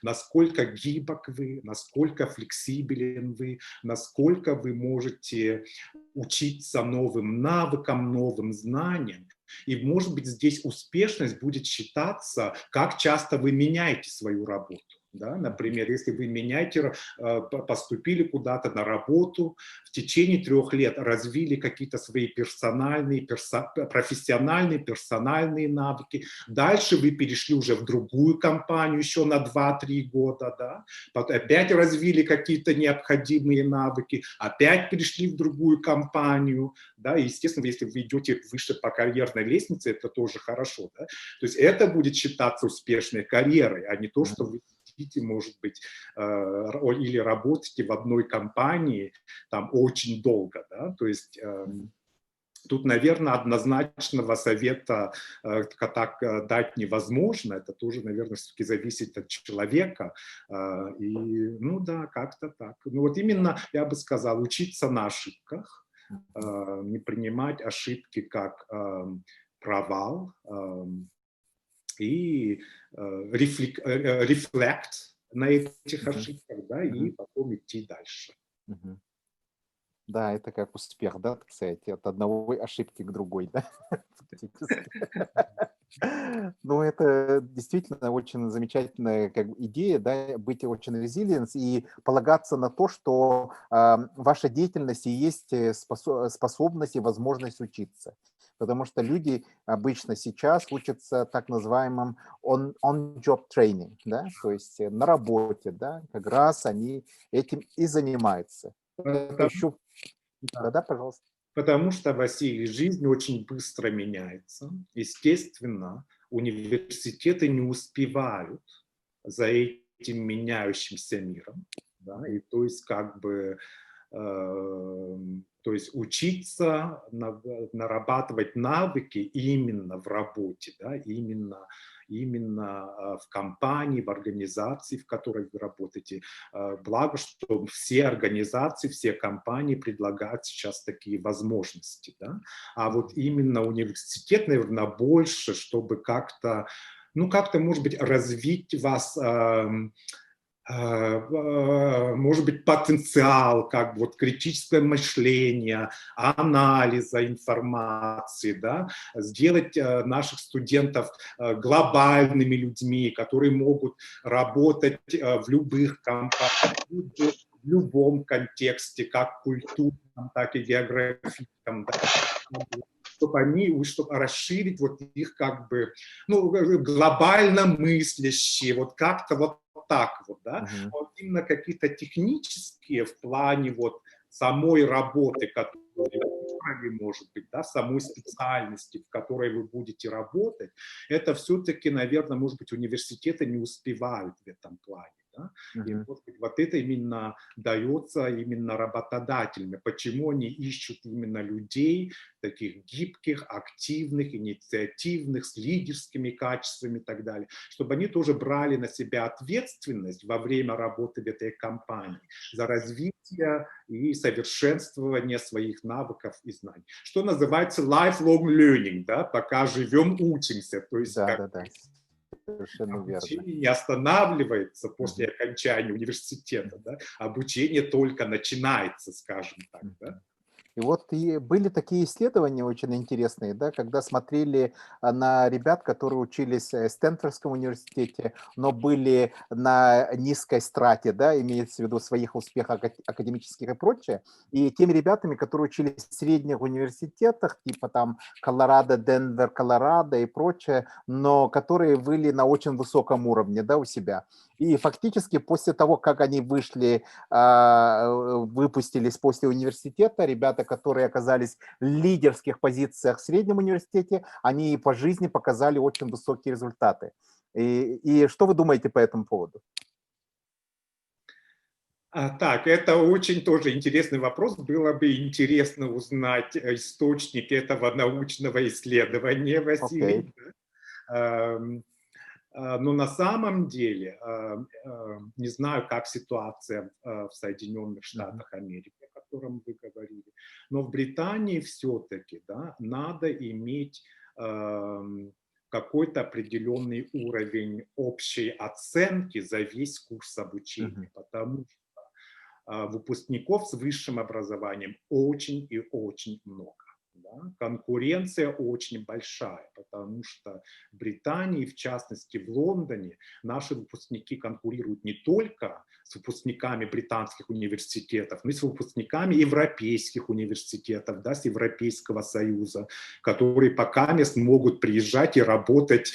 насколько гибок вы, насколько флексибелен вы, насколько вы можете учиться новым навыкам, новым знаниям. И, может быть, здесь успешность будет считаться, как часто вы меняете свою работу. Да? Например, если вы меняете, поступили куда-то на работу, в течение 3 лет развили какие-то свои профессиональные, персональные навыки, дальше вы перешли уже в другую компанию еще на 2-3 года, да? Опять развили какие-то необходимые навыки, опять перешли в другую компанию, да? И, естественно, если вы идете выше по карьерной лестнице, это тоже хорошо, да? То есть это будет считаться успешной карьерой, а не то, что вы сидите, может быть, или работаете в одной компании там очень долго, да? То есть тут, наверное, однозначного совета так дать невозможно. Это тоже, наверное, все-таки зависит от человека. И, ну да, как-то так. Ну вот именно, я бы сказал, учиться на ошибках, не принимать ошибки как провал, и рефлект на этих ошибках, да, и потом идти дальше. Да, это как успех, да, так сказать, от одной ошибки к другой, да? Ну, это действительно очень замечательная как бы идея, да, быть очень резилиенс и полагаться на то, что ваша деятельность и есть способность и возможность учиться. Потому что люди обычно сейчас учатся так называемым on-job training, да, то есть на работе, да, как раз они этим и занимаются. Это еще... Да, пожалуйста. Потому что, Василий, жизнь очень быстро меняется. Естественно, университеты не успевают за этим меняющимся миром. Да? И то есть как бы то есть учиться, нарабатывать навыки именно в работе, да? именно в компании, в организации, в которой вы работаете. Благо, что все организации, все компании предлагают сейчас такие возможности. Да? А вот именно университет, наверное, больше, чтобы как-то, ну, как-то, может быть, развить вас, может быть, потенциал, как вот критическое мышление, анализа информации, да, сделать наших студентов глобальными людьми, которые могут работать в любых компаниях, в любом контексте, как культурном, так и географическом. Да. чтобы они, чтобы расширить вот их как бы, ну, глобально мыслящие, вот как-то вот так вот, да. Вот именно какие-то технические в плане вот самой работы, которую может быть, да, самой специальности, в которой вы будете работать, это все-таки, наверное, может быть, университеты не успевают в этом плане. Да? И может быть, вот это именно дается именно работодателями. Почему они ищут именно людей, таких гибких, активных, инициативных, с лидерскими качествами и так далее, чтобы они тоже брали на себя ответственность во время работы в этой компании за развитие и совершенствование своих навыков и знаний. Что называется lifelong learning, да? Пока живем, учимся. То есть Да, совершенно верно. обучение не останавливается после окончания университета, да? Обучение только начинается, скажем так. Да? И вот и были такие исследования очень интересные, да, когда смотрели на ребят, которые учились в Стэнфордском университете, но были на низкой страте, да, имеется в виду своих успехах академических и прочее, и теми ребятами, которые учились в средних университетах, типа там Колорадо, Денвер, Колорадо и прочее, но которые были на очень высоком уровне, да, у себя. И фактически после того, как они вышли, выпустились после университета, ребята, которые оказались в лидерских позициях в среднем университете, они по жизни показали очень высокие результаты. И что вы думаете по этому поводу? Так, это очень тоже интересный вопрос. Было бы интересно узнать источник этого научного исследования, Василий. Okay. Но на самом деле, не знаю, как ситуация в Соединенных Штатах Америки, о котором вы говорили, но в Британии все-таки, да, надо иметь какой-то определенный уровень общей оценки за весь курс обучения, потому что выпускников с высшим образованием очень и очень много. Да? Конкуренция очень большая, потому что в Британии, в частности в Лондоне, наши выпускники конкурируют не только с выпускниками британских университетов, но и с выпускниками европейских университетов, да, с Европейского Союза, которые пока могут приезжать и работать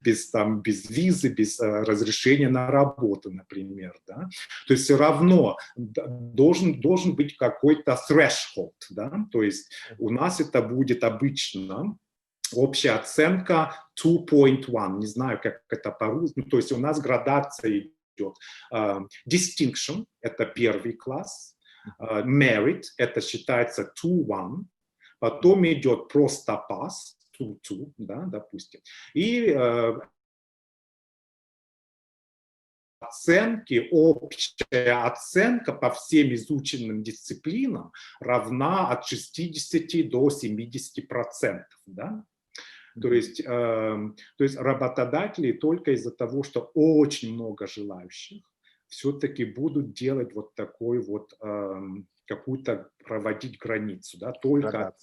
без визы, без разрешения на работу, например. Да? То есть все равно должен быть какой-то threshold, да? То есть у нас это будет обычно общая оценка 2.1, не знаю, как это по-русски, то есть у нас градация идет. Distinction – это первый класс, merit – это считается 2.1, потом идет просто pass, 2.2, да, допустим, и оценки, общая оценка по всем изученным дисциплинам равна от 60 до 70%. Да? То есть работодатели только из-за того, что очень много желающих, все-таки будут делать вот такой вот какую-то проводить границу, да, только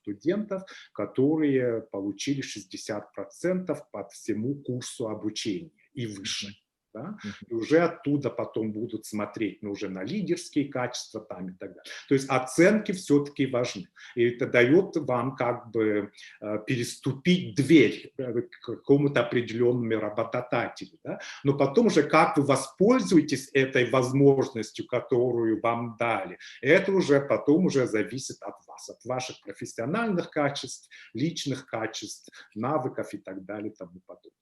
студентов, которые получили 60% по всему курсу обучения и выше. Да? И уже оттуда потом будут смотреть уже на лидерские качества там и так далее. То есть оценки все-таки важны. И это дает вам как бы переступить дверь к какому-то определенному работодателю. Да? Но потом уже как вы воспользуетесь этой возможностью, которую вам дали, это уже потом уже зависит от вас, от ваших профессиональных качеств, личных качеств, навыков и так далее и тому подобное.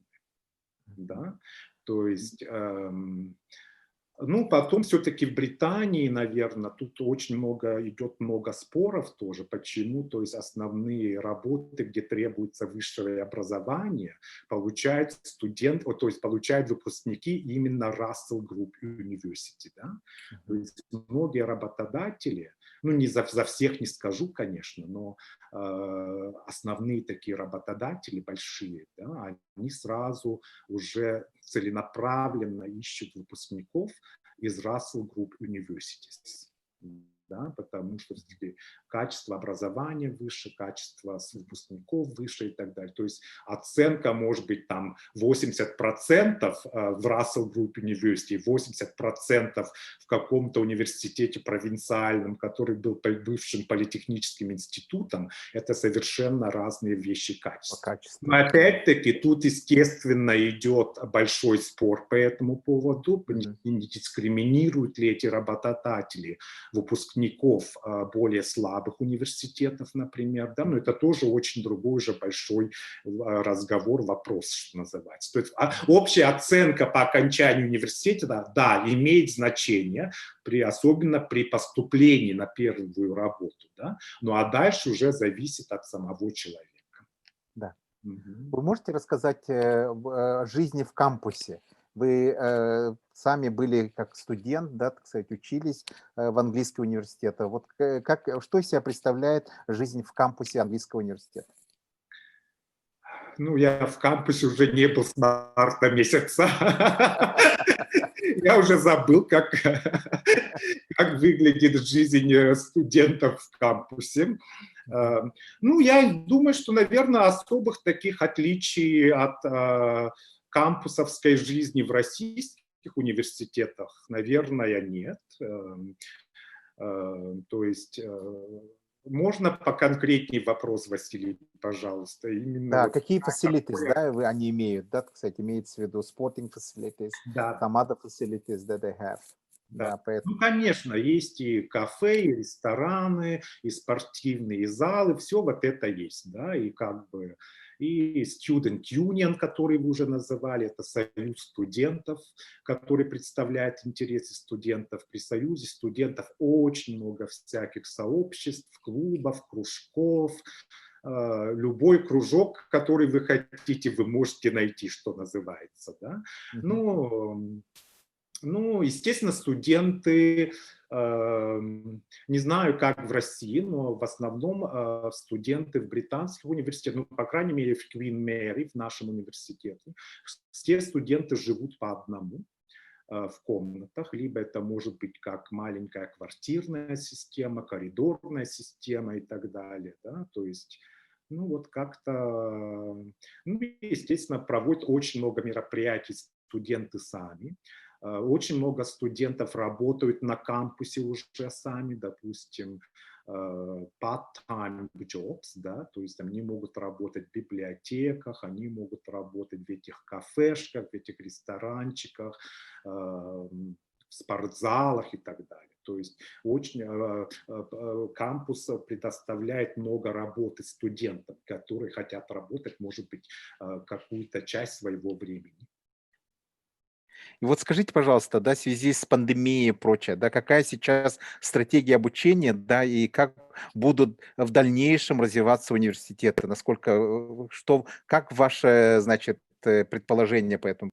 Да? То есть, ну, потом все-таки в Британии, наверное, тут очень идет много споров тоже. Почему? То есть основные работы, где требуется высшее образование, получают то есть получают выпускники именно Russell Group University. Да? То есть многие работодатели, ну, не за всех не скажу, конечно, но основные такие работодатели большие, да, они сразу уже целенаправленно ищут выпускников из Russell Group Universities. да, потому что все-таки качество образования выше, качество выпускников выше и так далее. То есть оценка может быть там 80% в Russell Group University, 80% в каком-то университете провинциальном, который был бывшим политехническим институтом. Это совершенно разные вещи качества. Но опять-таки тут, естественно, идет большой спор по этому поводу, не дискриминируют ли эти работодатели выпускников более слабых университетов, например, да, но это тоже очень другой же большой разговор, вопрос, что называется. То есть общая оценка по окончанию университета, да, имеет значение, особенно при поступлении на первую работу, да, ну а дальше уже зависит от самого человека. Да. Вы можете рассказать о жизни в кампусе? Вы сами были как студент, да, так сказать, учились в английском университете. Вот что из себя представляет жизнь в кампусе английского университета? Ну, я в кампусе уже не был с марта месяца. Я уже забыл, как выглядит жизнь студентов в кампусе. Ну, я думаю, что, наверное, особых таких отличий от кампусовской жизни в российских университетах, наверное, нет. То есть можно поконкретнее вопрос, Василий, пожалуйста? Именно Да, вот какие facilities, да, они имеют, да, кстати, имеется в виду sporting facilities, да. some other facilities that they have. Да. Да, поэтому... Ну, конечно, есть и кафе, и рестораны, и спортивные залы, все вот это есть, да, и как бы и Student Union, который вы уже называли, это союз студентов, который представляет интересы студентов. При союзе студентов очень много всяких сообществ, клубов, кружков. Любой кружок, который вы хотите, вы можете найти, что называется, да. Ну, естественно, студенты, не знаю, как в России, но в основном студенты в британских университетах, ну, по крайней мере, в Queen Mary, в нашем университете, все студенты живут по одному в комнатах, либо это может быть как маленькая квартирная система, коридорная система и так далее, да, то есть... Ну, вот как-то, ну, естественно, проводят очень много мероприятий студенты сами. Очень много студентов работают на кампусе уже сами, допустим, part-time jobs, да, то есть они могут работать в библиотеках, они могут работать в этих кафешках, в этих ресторанчиках, в спортзалах и так далее. То есть кампус предоставляет много работы студентам, которые хотят работать, может быть, какую-то часть своего времени. И вот скажите, пожалуйста, да, в связи с пандемией и прочее, да, какая сейчас стратегия обучения, да, и как будут в дальнейшем развиваться университеты? Насколько, как ваше, значит, предположение по этому?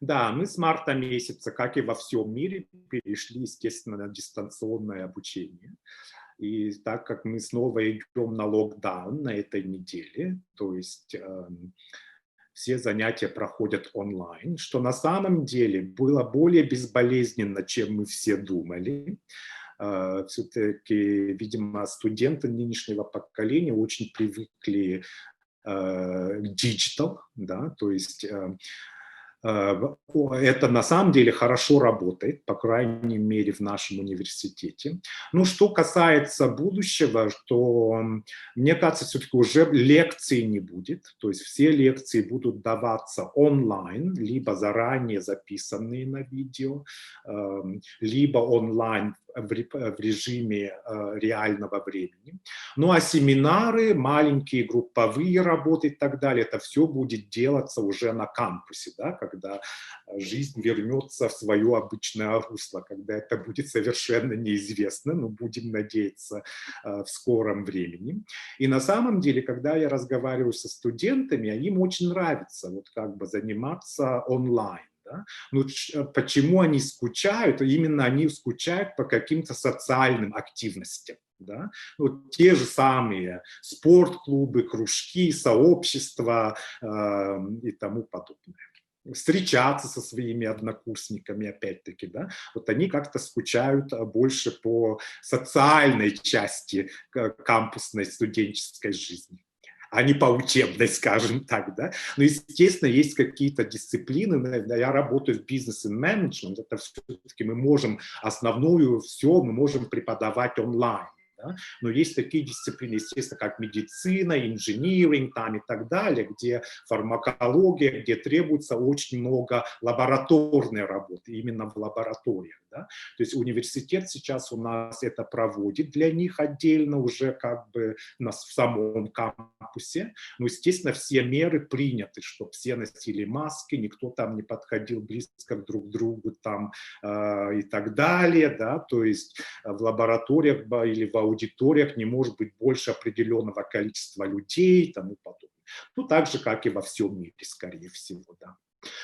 Да, мы с марта месяца, как и во всем мире, перешли, естественно, на дистанционное обучение. И так как мы снова идем на локдаун на этой неделе, то есть все занятия проходят онлайн, что на самом деле было более безболезненно, чем мы все думали. Все-таки, видимо, студенты нынешнего поколения очень привыкли к диджитал, да, то есть это на самом деле хорошо работает, по крайней мере, в нашем университете. Ну, что касается будущего, то, мне кажется, все-таки уже лекций не будет. То есть все лекции будут даваться онлайн, либо заранее записанные на видео, либо онлайн в режиме реального времени. Ну а семинары, маленькие групповые работы и так далее, это все будет делаться уже на кампусе, да, когда жизнь вернется в свое обычное русло, когда это будет совершенно неизвестно, но будем надеяться в скором времени. И на самом деле, когда я разговариваю со студентами, им очень нравится вот как бы заниматься онлайн. Да? Ну, почему они скучают? Именно они скучают по каким-то социальным активностям. Да? Вот те же самые спортклубы, кружки, сообщества и тому подобное. встречаться со своими однокурсниками, опять-таки, да, вот они как-то скучают больше по социальной части кампусной студенческой жизни, а не по учебной, скажем так, да. Но, естественно, есть какие-то дисциплины, я работаю в бизнес и менеджмент, это все-таки мы можем основную все, мы можем преподавать онлайн. Да? Но есть такие дисциплины, естественно, как медицина, инжиниринг там и так далее, где фармакология, где требуется очень много лабораторной работы, именно в лабораториях. Да? То есть университет сейчас у нас это проводит для них отдельно уже как бы в самом кампусе. Но, естественно, все меры приняты, чтобы все носили маски, никто там не подходил близко друг к другу там, и так далее. Да? То есть в лабораториях или в аудиториях не может быть больше определенного количества людей и тому подобное. Ну, так же, как и во всем мире, скорее всего, да.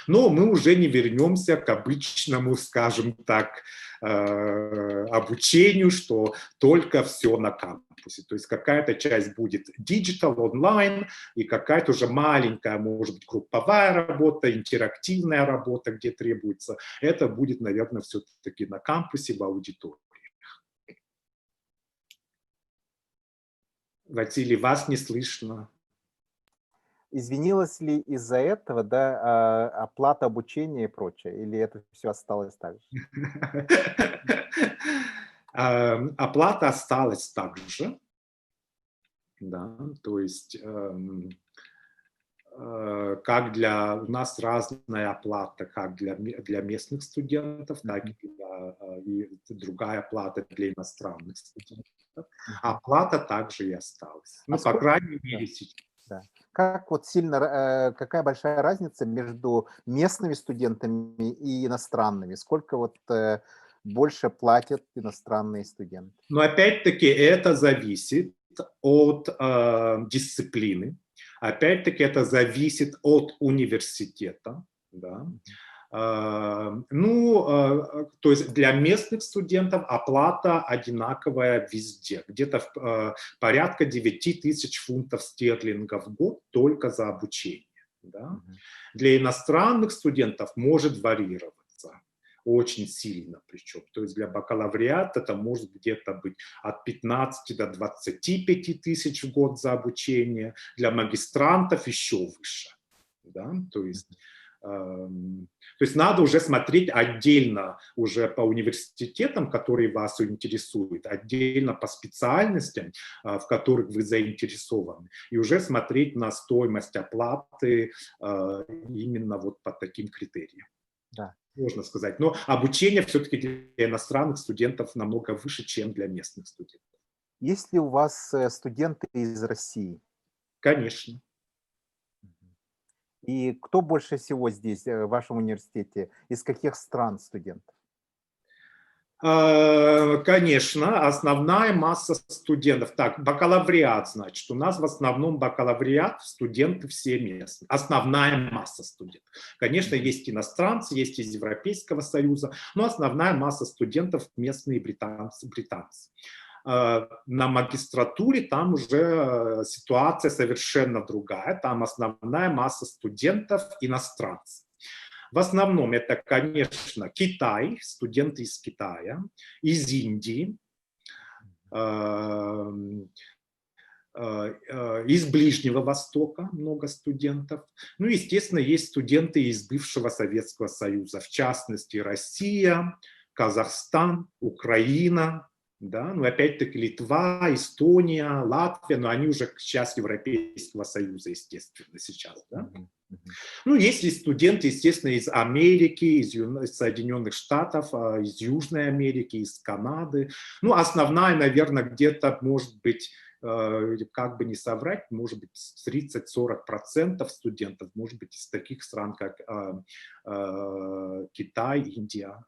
Но мы уже не вернемся к обычному, скажем так, обучению, что только все на кампусе. То есть какая-то часть будет digital, онлайн, и какая-то уже маленькая, может быть, групповая работа, интерактивная работа, где требуется. Это будет, наверное, все-таки на кампусе, в аудитории. Василий, вас не слышно. Изменилась ли из-за этого, да, оплата обучения и прочее, или это все осталось так же? Оплата осталась так же, да, то есть как у нас разная оплата, как для местных студентов, так и другая оплата для иностранных студентов. Оплата также и осталась. Ну, по крайней мере, сейчас. Да. Как вот сильно, какая большая разница между местными студентами и иностранными? Сколько вот больше платят иностранные студенты? Но опять-таки это зависит от дисциплины, опять-таки это зависит от университета. Да. То есть для местных студентов оплата одинаковая везде, где-то порядка 9000 фунтов стерлингов в год только за обучение. Да. Для иностранных студентов может варьироваться очень сильно причем. То есть для бакалавриата это может где-то быть от 15 до 25 тысяч в год за обучение, для магистрантов еще выше. Да? То есть надо уже смотреть отдельно уже по университетам, которые вас интересуют, отдельно по специальностям, в которых вы заинтересованы, и уже смотреть на стоимость оплаты именно вот по таким критериям. Да. Можно сказать. Но обучение все-таки для иностранных студентов намного выше, чем для местных студентов. Есть ли у вас студенты из России? Конечно. И кто больше всего здесь, в вашем университете? Из каких стран студентов? Конечно, основная масса студентов. Так, бакалавриат, значит, у нас в основном бакалавриат, студенты все местные. Основная масса студентов. Конечно, есть иностранцы, есть из Европейского Союза, но основная масса студентов местные британцы. На магистратуре там уже ситуация совершенно другая. Там основная масса студентов иностранцев. В основном это, конечно, Китай, студенты из Китая, из Индии, из Ближнего Востока много студентов. Ну, естественно, есть студенты из бывшего Советского Союза, в частности, Россия, Казахстан, Украина, да, ну, опять-таки Литва, Эстония, Латвия, но они уже часть Европейского Союза, естественно, сейчас, да. Ну, есть и студенты, естественно, из Америки, из Соединенных Штатов, из Южной Америки, из Канады. Ну, основная, наверное, где-то, может быть, как бы не соврать, может быть, 30-40% студентов, может быть, из таких стран, как Китай, Индия.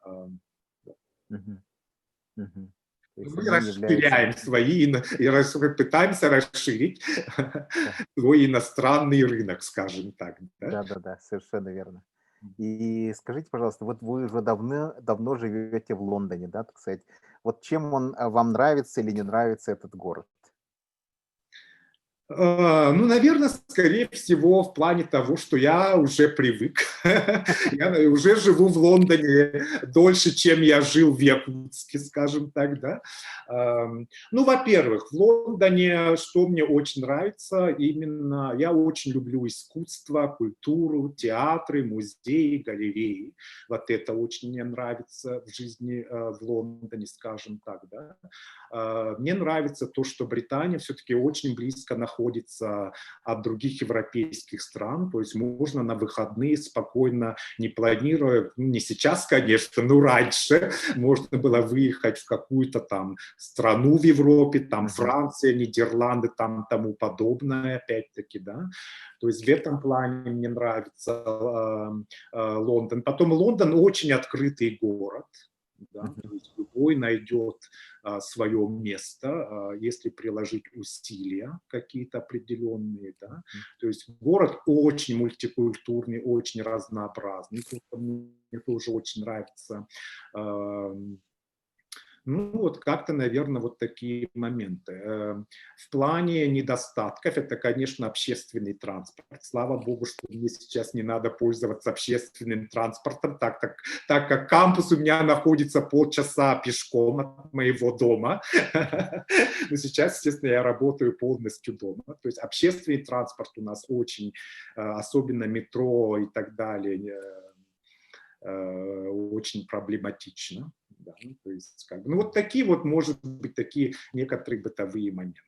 Мы расширяем свои, пытаемся расширить свой иностранный рынок, скажем так. Да, совершенно верно. И скажите, пожалуйста, вот вы уже давно живете в Лондоне, да, так сказать. Вот чем он вам нравится или не нравится этот город? Ну, наверное, скорее всего, в плане того, что я уже привык. Я уже живу в Лондоне дольше, чем я жил в Якутске, скажем так, да. Ну, во-первых, в Лондоне, что мне очень нравится, именно я очень люблю искусство, культуру, театры, музеи, галереи. Вот это очень мне нравится в жизни в Лондоне, скажем так, да. Мне нравится то, что Британия все-таки очень близко находится от других европейских стран, то есть можно на выходные спокойно, не планируя, ну, не сейчас, конечно, но раньше, можно было выехать в какую-то там страну в Европе, там Франция, Нидерланды, там тому подобное, опять-таки, да. То есть в этом плане мне нравится Лондон. Потом Лондон очень открытый город, да, то есть любой найдет свое место, если приложить усилия какие-то определенные, да. То есть город очень мультикультурный, очень разнообразный, мне тоже очень нравится. Ну, вот как-то, наверное, вот такие моменты. В плане недостатков это, конечно, общественный транспорт. Слава богу, что мне сейчас не надо пользоваться общественным транспортом, так как кампус у меня находится полчаса пешком от моего дома. Но сейчас, естественно, я работаю полностью дома. То есть общественный транспорт у нас очень, особенно метро и так далее, очень проблематично. Да, ну, то есть, как бы, ну, вот такие вот, может быть, такие некоторые бытовые моменты.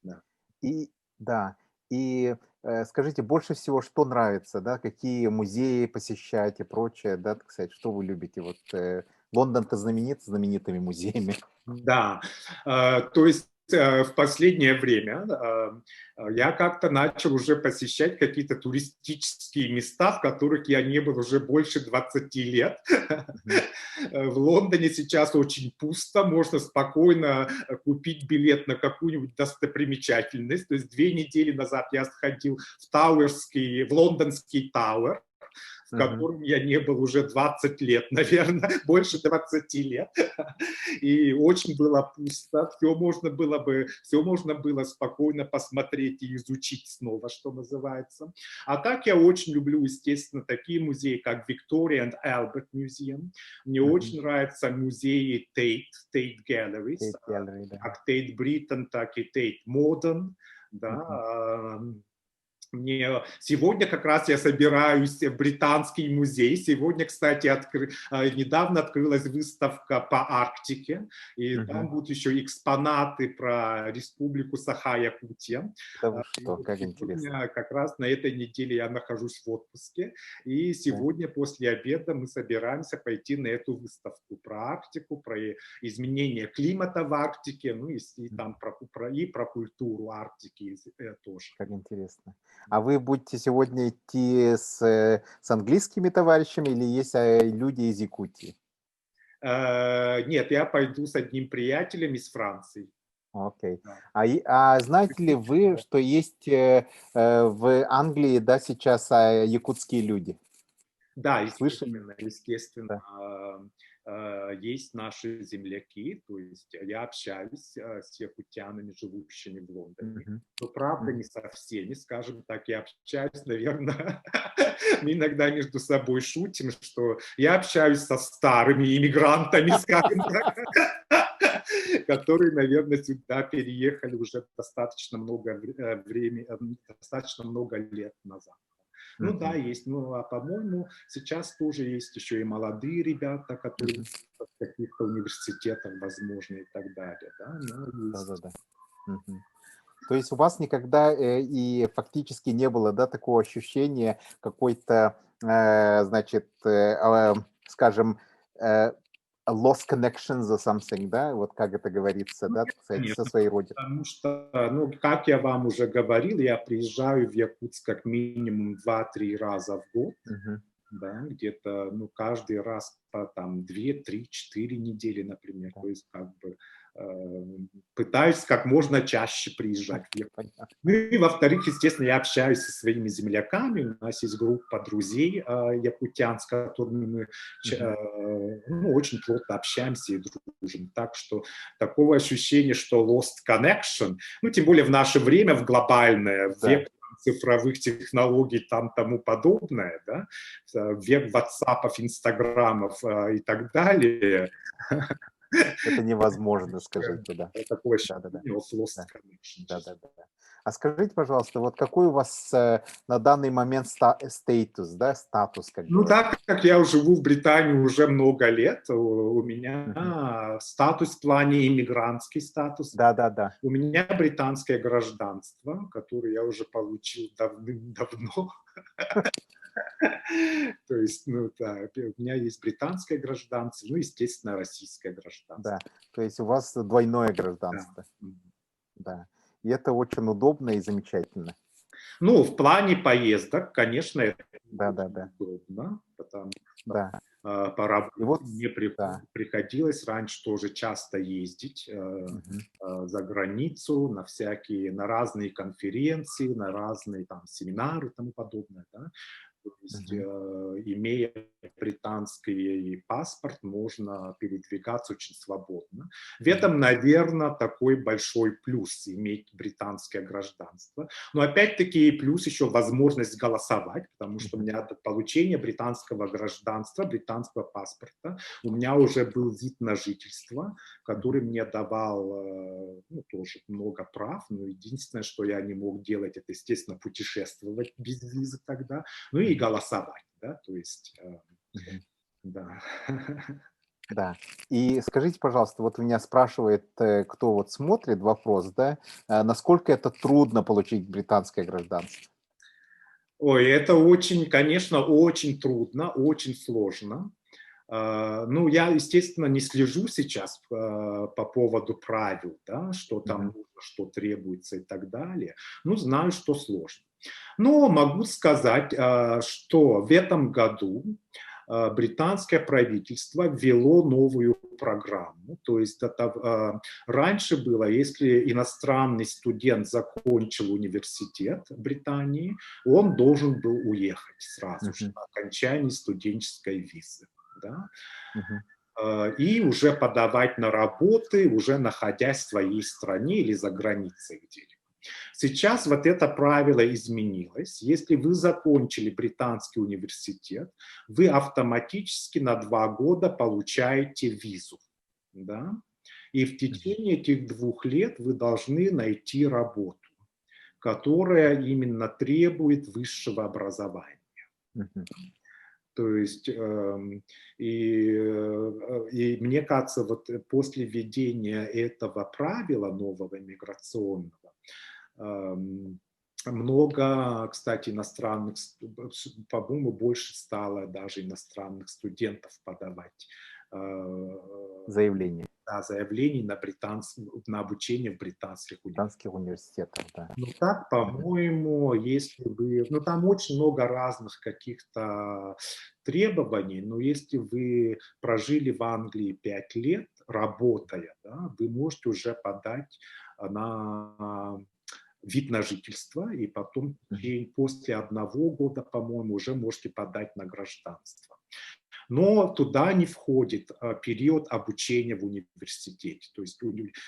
Да. И да, и скажите, больше всего что нравится, да, какие музеи посещаете, прочее, да, так сказать, что вы любите? Вот Лондон-то знаменит знаменитыми музеями. Да, то есть в последнее время я как-то начал уже посещать какие-то туристические места, в которых я не был уже больше 20 лет. В Лондоне сейчас очень пусто, можно спокойно купить билет на какую-нибудь достопримечательность. То есть 2 недели назад я сходил в лондонский Тауэр, в котором я не был уже 20 лет, наверное, больше 20 лет. И очень было пусто, все можно было спокойно посмотреть и изучить снова, что называется. А так я очень люблю, естественно, такие музеи, как Victoria and Albert Museum. Мне очень нравятся музеи Tate Galleries, Gallery, да. как Tate Britain, так и Tate Modern, да. Мне сегодня как раз я собираюсь в Британский музей. Сегодня, кстати, недавно открылась выставка по Арктике, и там будут еще экспонаты про Республику Саха-Якутия. Да вы что, как интересно. Сегодня, как раз на этой неделе я нахожусь в отпуске, и сегодня после обеда мы собираемся пойти на эту выставку про Арктику, про изменение климата в Арктике, ну и там про культуру Арктики тоже. Как интересно. А вы будете сегодня идти с английскими товарищами или есть люди из Якутии? Нет, я пойду с одним приятелем из Франции. Окей. Да. А знаете ли вы, что есть в Англии, да, сейчас якутские люди? Да, Слышали? естественно, Да. есть наши земляки, то есть я общаюсь с якутянами, живущими в Лондоне. Но правда не со всеми, скажем так, я общаюсь, наверное, мы иногда между собой шутим, что я общаюсь со старыми иммигрантами, скажем так, которые, наверное, сюда переехали уже достаточно много достаточно много лет назад. Ну да, есть. Ну, а по-моему, сейчас тоже есть еще и молодые ребята, которые в каких-то университетах, возможно, и так далее. Да? Да. То есть у вас никогда и фактически не было, да, такого ощущения какой-то, значит, скажем, lost connections or something, да, вот как это говорится, да, так сказать, со Конечно, своей родиной. потому что, ну, как я вам уже говорил, я приезжаю в Якутск как минимум 2-3 раза в год. да, где-то, ну, каждый раз по там 2, 3, 4 недели, например. То есть как бы пытаюсь как можно чаще приезжать в Якутию. Понятно. Ну и во-вторых, естественно, я общаюсь со своими земляками. У нас есть группа друзей якутян, с которыми мы ну, очень плотно общаемся и дружим. Так что такого ощущения, что lost connection, ну, тем более в наше время, в глобальное, в век цифровых технологий, там тому подобное, да, век WhatsApp'ов, Инстаграмов и так далее. Это невозможно, скажите, да. Такое Да-да-да. ощущение of lost Да. connection. Да-да-да. А скажите, пожалуйста, вот какой у вас на данный момент статус, да, статус, как Ну, говорится? так как я живу в Британии уже много лет, у Мгм. меня статус в плане иммигрантский статус. Да-да-да. У меня британское гражданство, которое я уже получил давным-давно. То есть, ну да, у меня есть британское гражданство, ну, естественно, российское гражданство. Да. То есть у вас двойное Да. гражданство. Да. И это очень удобно и замечательно. Ну, в плане поездок, конечно, это Да-да-да. удобно, потому что Да. по работе И вот, мне да. приходилось раньше тоже часто ездить Мгм. за границу на всякие, на разные конференции, на разные там семинары и тому подобное, да. То есть, Мгм. имея британский паспорт, можно передвигаться очень свободно. В этом, наверное, такой большой плюс иметь британское гражданство. Но опять-таки плюс еще возможность голосовать, потому что у Мгм. меня до получения британского гражданства, британского паспорта, у меня уже был вид на жительство, который мне давал ну, тоже много прав. Но единственное, что я не мог делать, это, естественно, путешествовать без визы тогда. Ну и голосовать, да, то есть, Мгм. да. Да. И скажите, пожалуйста, вот меня спрашивает, кто вот смотрит вопрос, да, насколько это трудно получить британское гражданство? Ой, это очень, конечно, очень трудно, очень сложно. Ну, я, естественно, не слежу сейчас по поводу правил, да, что там Мгм. нужно, что требуется и так далее. Ну, знаю, что сложно. Но могу сказать, что в этом году британское правительство ввело новую программу. То есть это раньше было, если иностранный студент закончил университет в Британии, он должен был уехать сразу же Мгм. по окончании студенческой визы. Да? Мгм. И уже подавать на работы, уже находясь в своей стране или за границей где-либо. Сейчас вот это правило изменилось. Если вы закончили британский университет, вы автоматически на 2 года получаете визу. Да? И в Мгм. течение этих 2 лет вы должны найти работу, которая именно требует высшего образования. Мгм. То есть, и мне кажется, вот после введения этого правила нового миграционного, много, кстати, иностранных, по-моему, больше стало даже иностранных студентов подавать Заявление. заявлений на обучение в британских университетах. Британских университетов, да. Ну так, Мгм. по-моему, если вы... Ну там очень много разных каких-то требований, но если вы прожили в Англии 5 лет, работая, да, вы можете уже подать на вид на жительство, и потом Мгм. после 1 года, по-моему, уже можете подать на гражданство. Но туда не входит период обучения в университете. То есть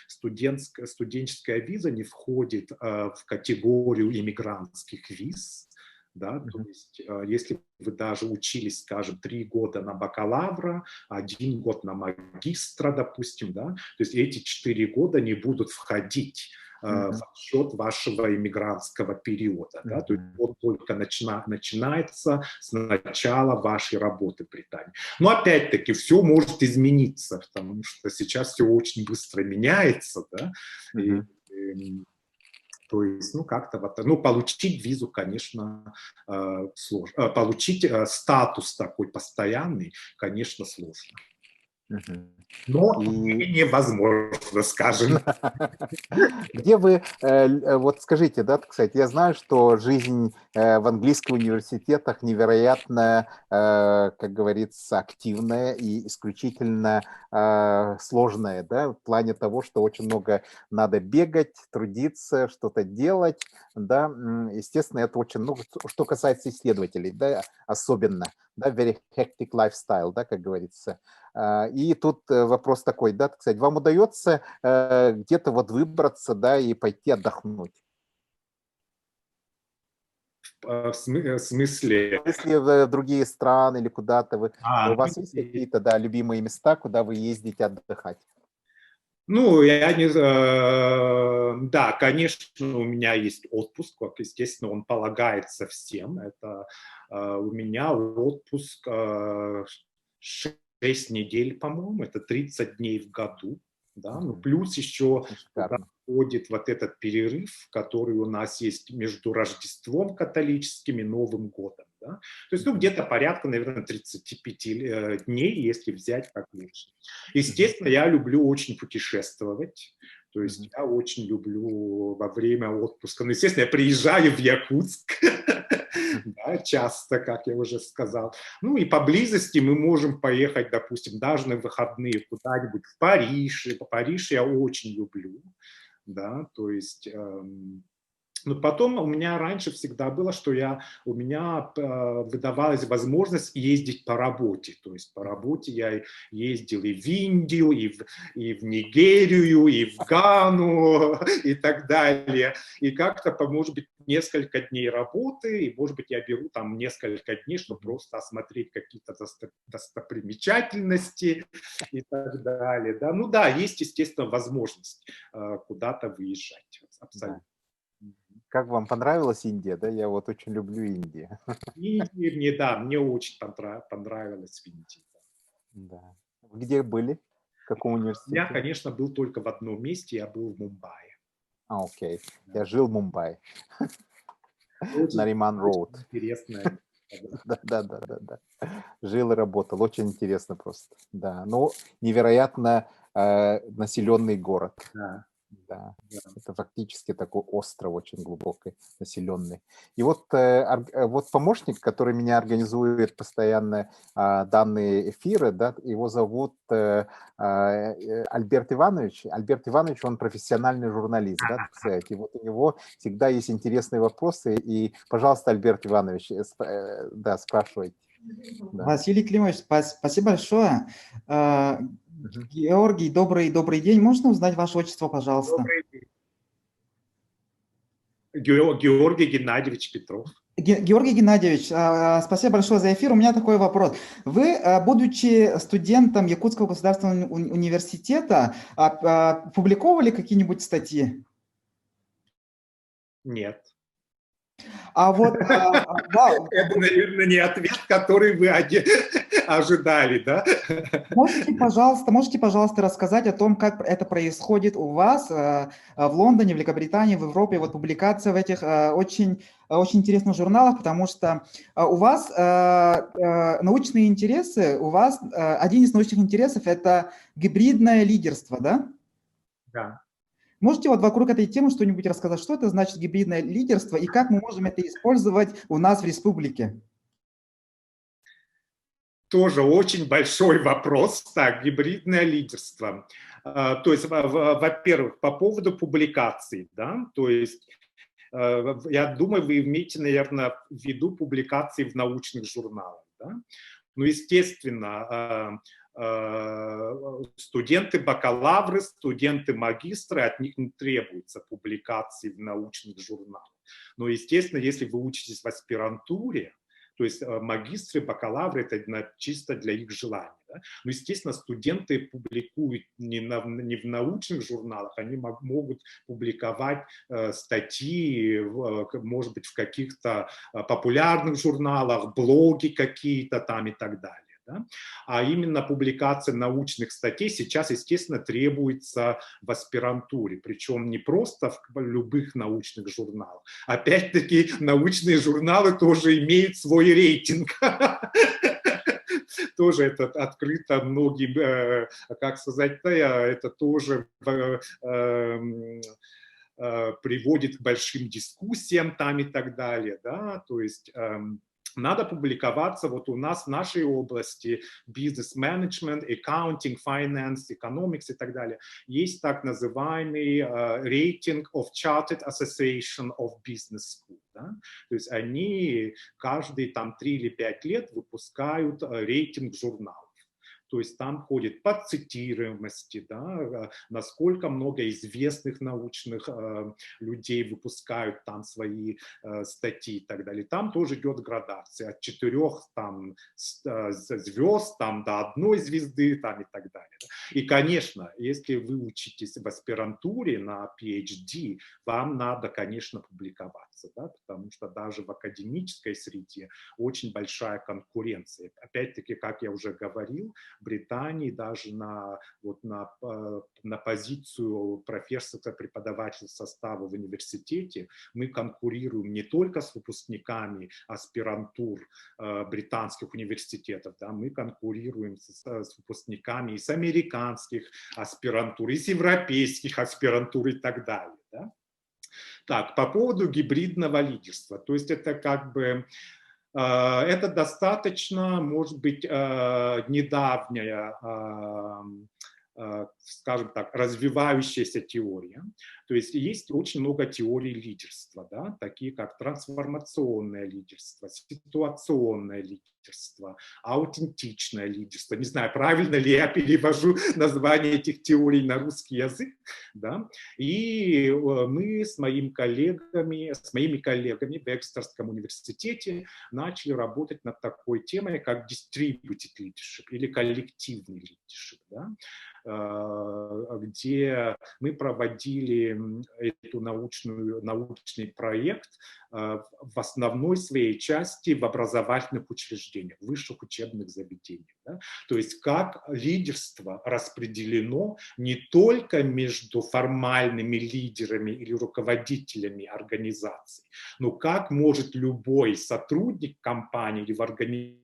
студенческая виза не входит в категорию иммигрантских виз. Да, то Мгм. есть, если вы даже учились, скажем, 3 года на бакалавра, 1 год на магистра, допустим, да, то есть эти 4 года не будут входить в Мгм. счет вашего иммигрантского периода. Да? То есть Мгм. он только начинается с начала вашей работы в Британии. Но опять-таки все может измениться, потому что сейчас все очень быстро меняется. Да? И, Мгм. то есть, ну, как-то вот, ну, получить визу, конечно, сложно. Получить статус такой постоянный, конечно, сложно. Но И невозможно, скажем. где вы, вот скажите, да, кстати, я знаю, что жизнь в английских университетах невероятно, как говорится, активная и исключительно сложная, да, в плане того, что очень много надо бегать, трудиться, что-то делать, да, естественно, это очень много, что касается исследователей, да, особенно, да, very hectic lifestyle, да, как говорится. И тут вопрос такой, да, кстати, вам удается где-то вот выбраться, да, и пойти отдохнуть? В смысле? Если в другие страны или куда-то вы, у Ну, вас есть какие-то, да, любимые места, куда вы ездите отдыхать? ну, я не... Да, конечно, у меня есть отпуск, как, естественно, он полагается всем. Это у меня отпуск 6 недель, по-моему, это 30 дней в году. Да? Ну, плюс еще Шикарно. проходит вот этот перерыв, который у нас есть между Рождеством католическим и Новым годом. Да? То есть, ну, где-то порядка, наверное, 35 дней, если взять как лучше. Естественно, я люблю очень путешествовать. То есть я очень люблю во время отпуска. Ну, естественно, я приезжаю в Якутск, да, часто, как я уже сказал. Ну и поблизости мы можем поехать, допустим, даже на выходные куда-нибудь в Париж. И Париж я очень люблю. Да, то есть... Но потом у меня раньше всегда было, что у меня выдавалась возможность ездить по работе. То есть по работе я ездил и в Индию, и в Нигерию, и в Гану, и так далее. И как-то, может быть, несколько дней работы, и, может быть, я беру там несколько дней, чтобы просто осмотреть какие-то достопримечательности и так далее. Да? Ну да, есть, естественно, возможность куда-то выезжать. Абсолютно. Как вам понравилась Индия? Да, я вот очень люблю Индию. Да, мне очень понравилось в Индии. Да. Где были? В каком Я, университете? конечно, был только в одном месте, я был в Мумбаи. Окей. Да. Я жил в Мумбаи, Очень, Нариман очень Роуд. интересно. Да. Жил и работал. Очень интересно просто. Да. Ну, невероятно населенный город. Да, Да. да. Это фактически такой остров очень глубокий, населенный. И вот, вот помощник, который меня организует постоянно данные эфиры, да, его зовут Альберт Иванович. Альберт Иванович, он профессиональный журналист, да, так сказать. И вот у него всегда есть интересные вопросы. И, пожалуйста, Альберт Иванович, да, спрашивайте. Да. Василий Климович, спасибо большое. Георгий, добрый день. Можно узнать ваше отчество, пожалуйста? Добрый день. Георгий Геннадьевич Петров. Георгий Геннадьевич, спасибо большое за эфир. У меня такой вопрос. Вы, будучи студентом Якутского государственного университета, публиковали какие-нибудь статьи? Нет. А вот, Это, наверное, не ответ, который вы ожидали, да? Можете, пожалуйста, рассказать о том, как это происходит у вас в Лондоне, в Великобритании, в Европе, вот публикация в этих очень интересных журналах, потому что у вас научные интересы, один из научных интересов – это гибридное лидерство, да? Да. Можете вот вокруг этой темы что-нибудь рассказать, что это значит гибридное лидерство и как мы можем это использовать у нас в республике? Тоже очень большой вопрос. Так, гибридное лидерство. То есть, во-первых, по поводу публикаций, да, то есть, я думаю, вы имеете, наверное, в виду публикации в научных журналах, да? Ну, естественно, студенты бакалавры, студенты магистры, от них не требуется публикации в научных журналах. Но, естественно, если вы учитесь в аспирантуре, то есть магистры, бакалавры – это чисто для их желания. Да? Но, естественно, студенты публикуют не в научных журналах, они могут публиковать статьи, может быть, в каких-то популярных журналах, блоги какие-то там и так далее. Да? А именно публикация научных статей сейчас, естественно, требуется в аспирантуре, причем не просто в любых научных журналах. Опять-таки, научные журналы тоже имеют свой рейтинг. тоже это открыто многим, как сказать, это тоже приводит к большим дискуссиям там и так далее, да, то есть надо публиковаться вот у нас в нашей области бизнес-менеджмент, accounting, finance, economics и так далее. Есть так называемый рейтинг of Chartered Association of Business School. Да? То есть они каждые там 3 или 5 лет выпускают рейтинг журналов. То есть там ходит по цитируемости, да, насколько много известных научных людей выпускают там свои статьи и так далее. Там тоже идет градация от 4 там, звезд там, до 1 звезды там, и так далее. И, конечно, если вы учитесь в аспирантуре на PhD, вам надо, конечно, публиковаться, да, потому что даже в академической среде очень большая конкуренция. Опять-таки, как я уже говорил, Британии даже на позицию профессора-преподавателя состава в университете мы конкурируем не только с выпускниками аспирантур британских университетов, да, мы конкурируем с выпускниками из американских аспирантур, из европейских аспирантур и так далее. Да. Так, по поводу гибридного лидерства, то есть это как бы это достаточно, может быть, недавняя, скажем так, развивающаяся теория. То есть есть очень много теорий лидерства, да, такие как трансформационное лидерство, ситуационное лидерство, аутентичное лидерство. Не знаю, правильно ли я перевожу название этих теорий на русский язык. Да? И мы с моими коллегами в Эксетерском университете начали работать над такой темой, как distributed leadership или коллективный leadership. Да? Где мы проводили научный проект в основной своей части в образовательных учреждениях, высших учебных заведениях. Да? То есть как лидерство распределено не только между формальными лидерами или руководителями организаций, но как может любой сотрудник компании или в организации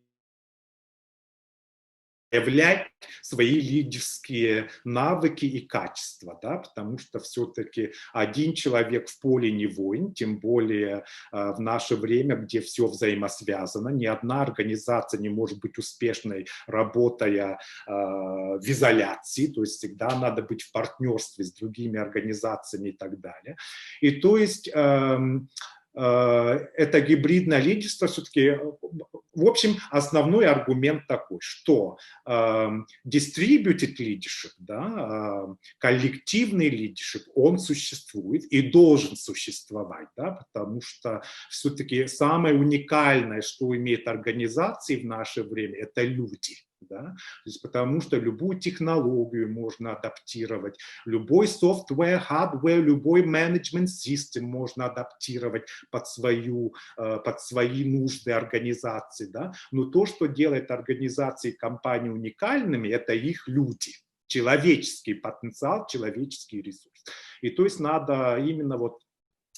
проявлять свои лидерские навыки и качества, да, потому что все-таки один человек в поле не воин, тем более в наше время, где все взаимосвязано, ни одна организация не может быть успешной, работая в изоляции, то есть всегда надо быть в партнерстве с другими организациями и так далее. И то есть это гибридное лидерство все-таки, в общем, основной аргумент такой, что distributed leadership, да, коллективный leadership, он существует и должен существовать, да, потому что все-таки самое уникальное, что имеет организации в наше время, это люди. Да? То есть потому что любую технологию можно адаптировать, любой software, hardware, любой management system можно адаптировать под свои нужды организации. Да? Но то, что делает организации и компании уникальными, это их люди, человеческий потенциал, человеческий ресурс. И то есть надо именно вот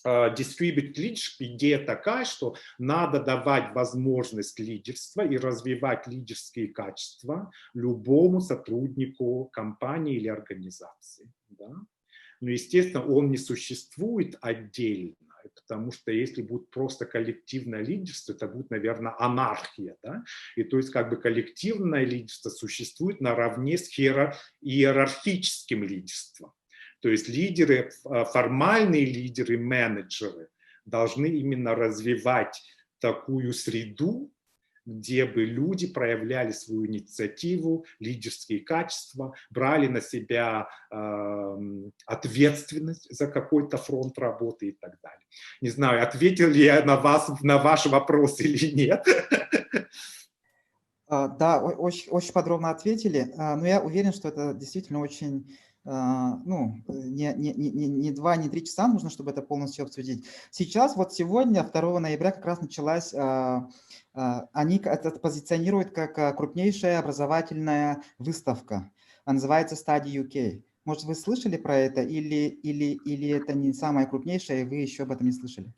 distributed leadership, идея такая, что надо давать возможность лидерства и развивать лидерские качества любому сотруднику компании или организации. Да? Но, естественно, он не существует отдельно, потому что если будет просто коллективное лидерство, это будет, наверное, анархия. Да? И то есть как бы коллективное лидерство существует наравне с иерархическим лидерством. То есть лидеры, формальные лидеры, менеджеры должны именно развивать такую среду, где бы люди проявляли свою инициативу, лидерские качества, брали на себя ответственность за какой-то фронт работы и так далее. Не знаю, ответил ли я на ваш вопрос или нет. Да, очень подробно ответили, но я уверен, что это действительно очень, ну, не 2, не 3 часа нужно, чтобы это полностью обсудить. Сейчас, вот сегодня, 2 ноября, как раз началась, они это позиционируют как крупнейшая образовательная выставка, называется Study UK. Может, вы слышали про это, или это не самая крупнейшая, и вы еще об этом не слышали?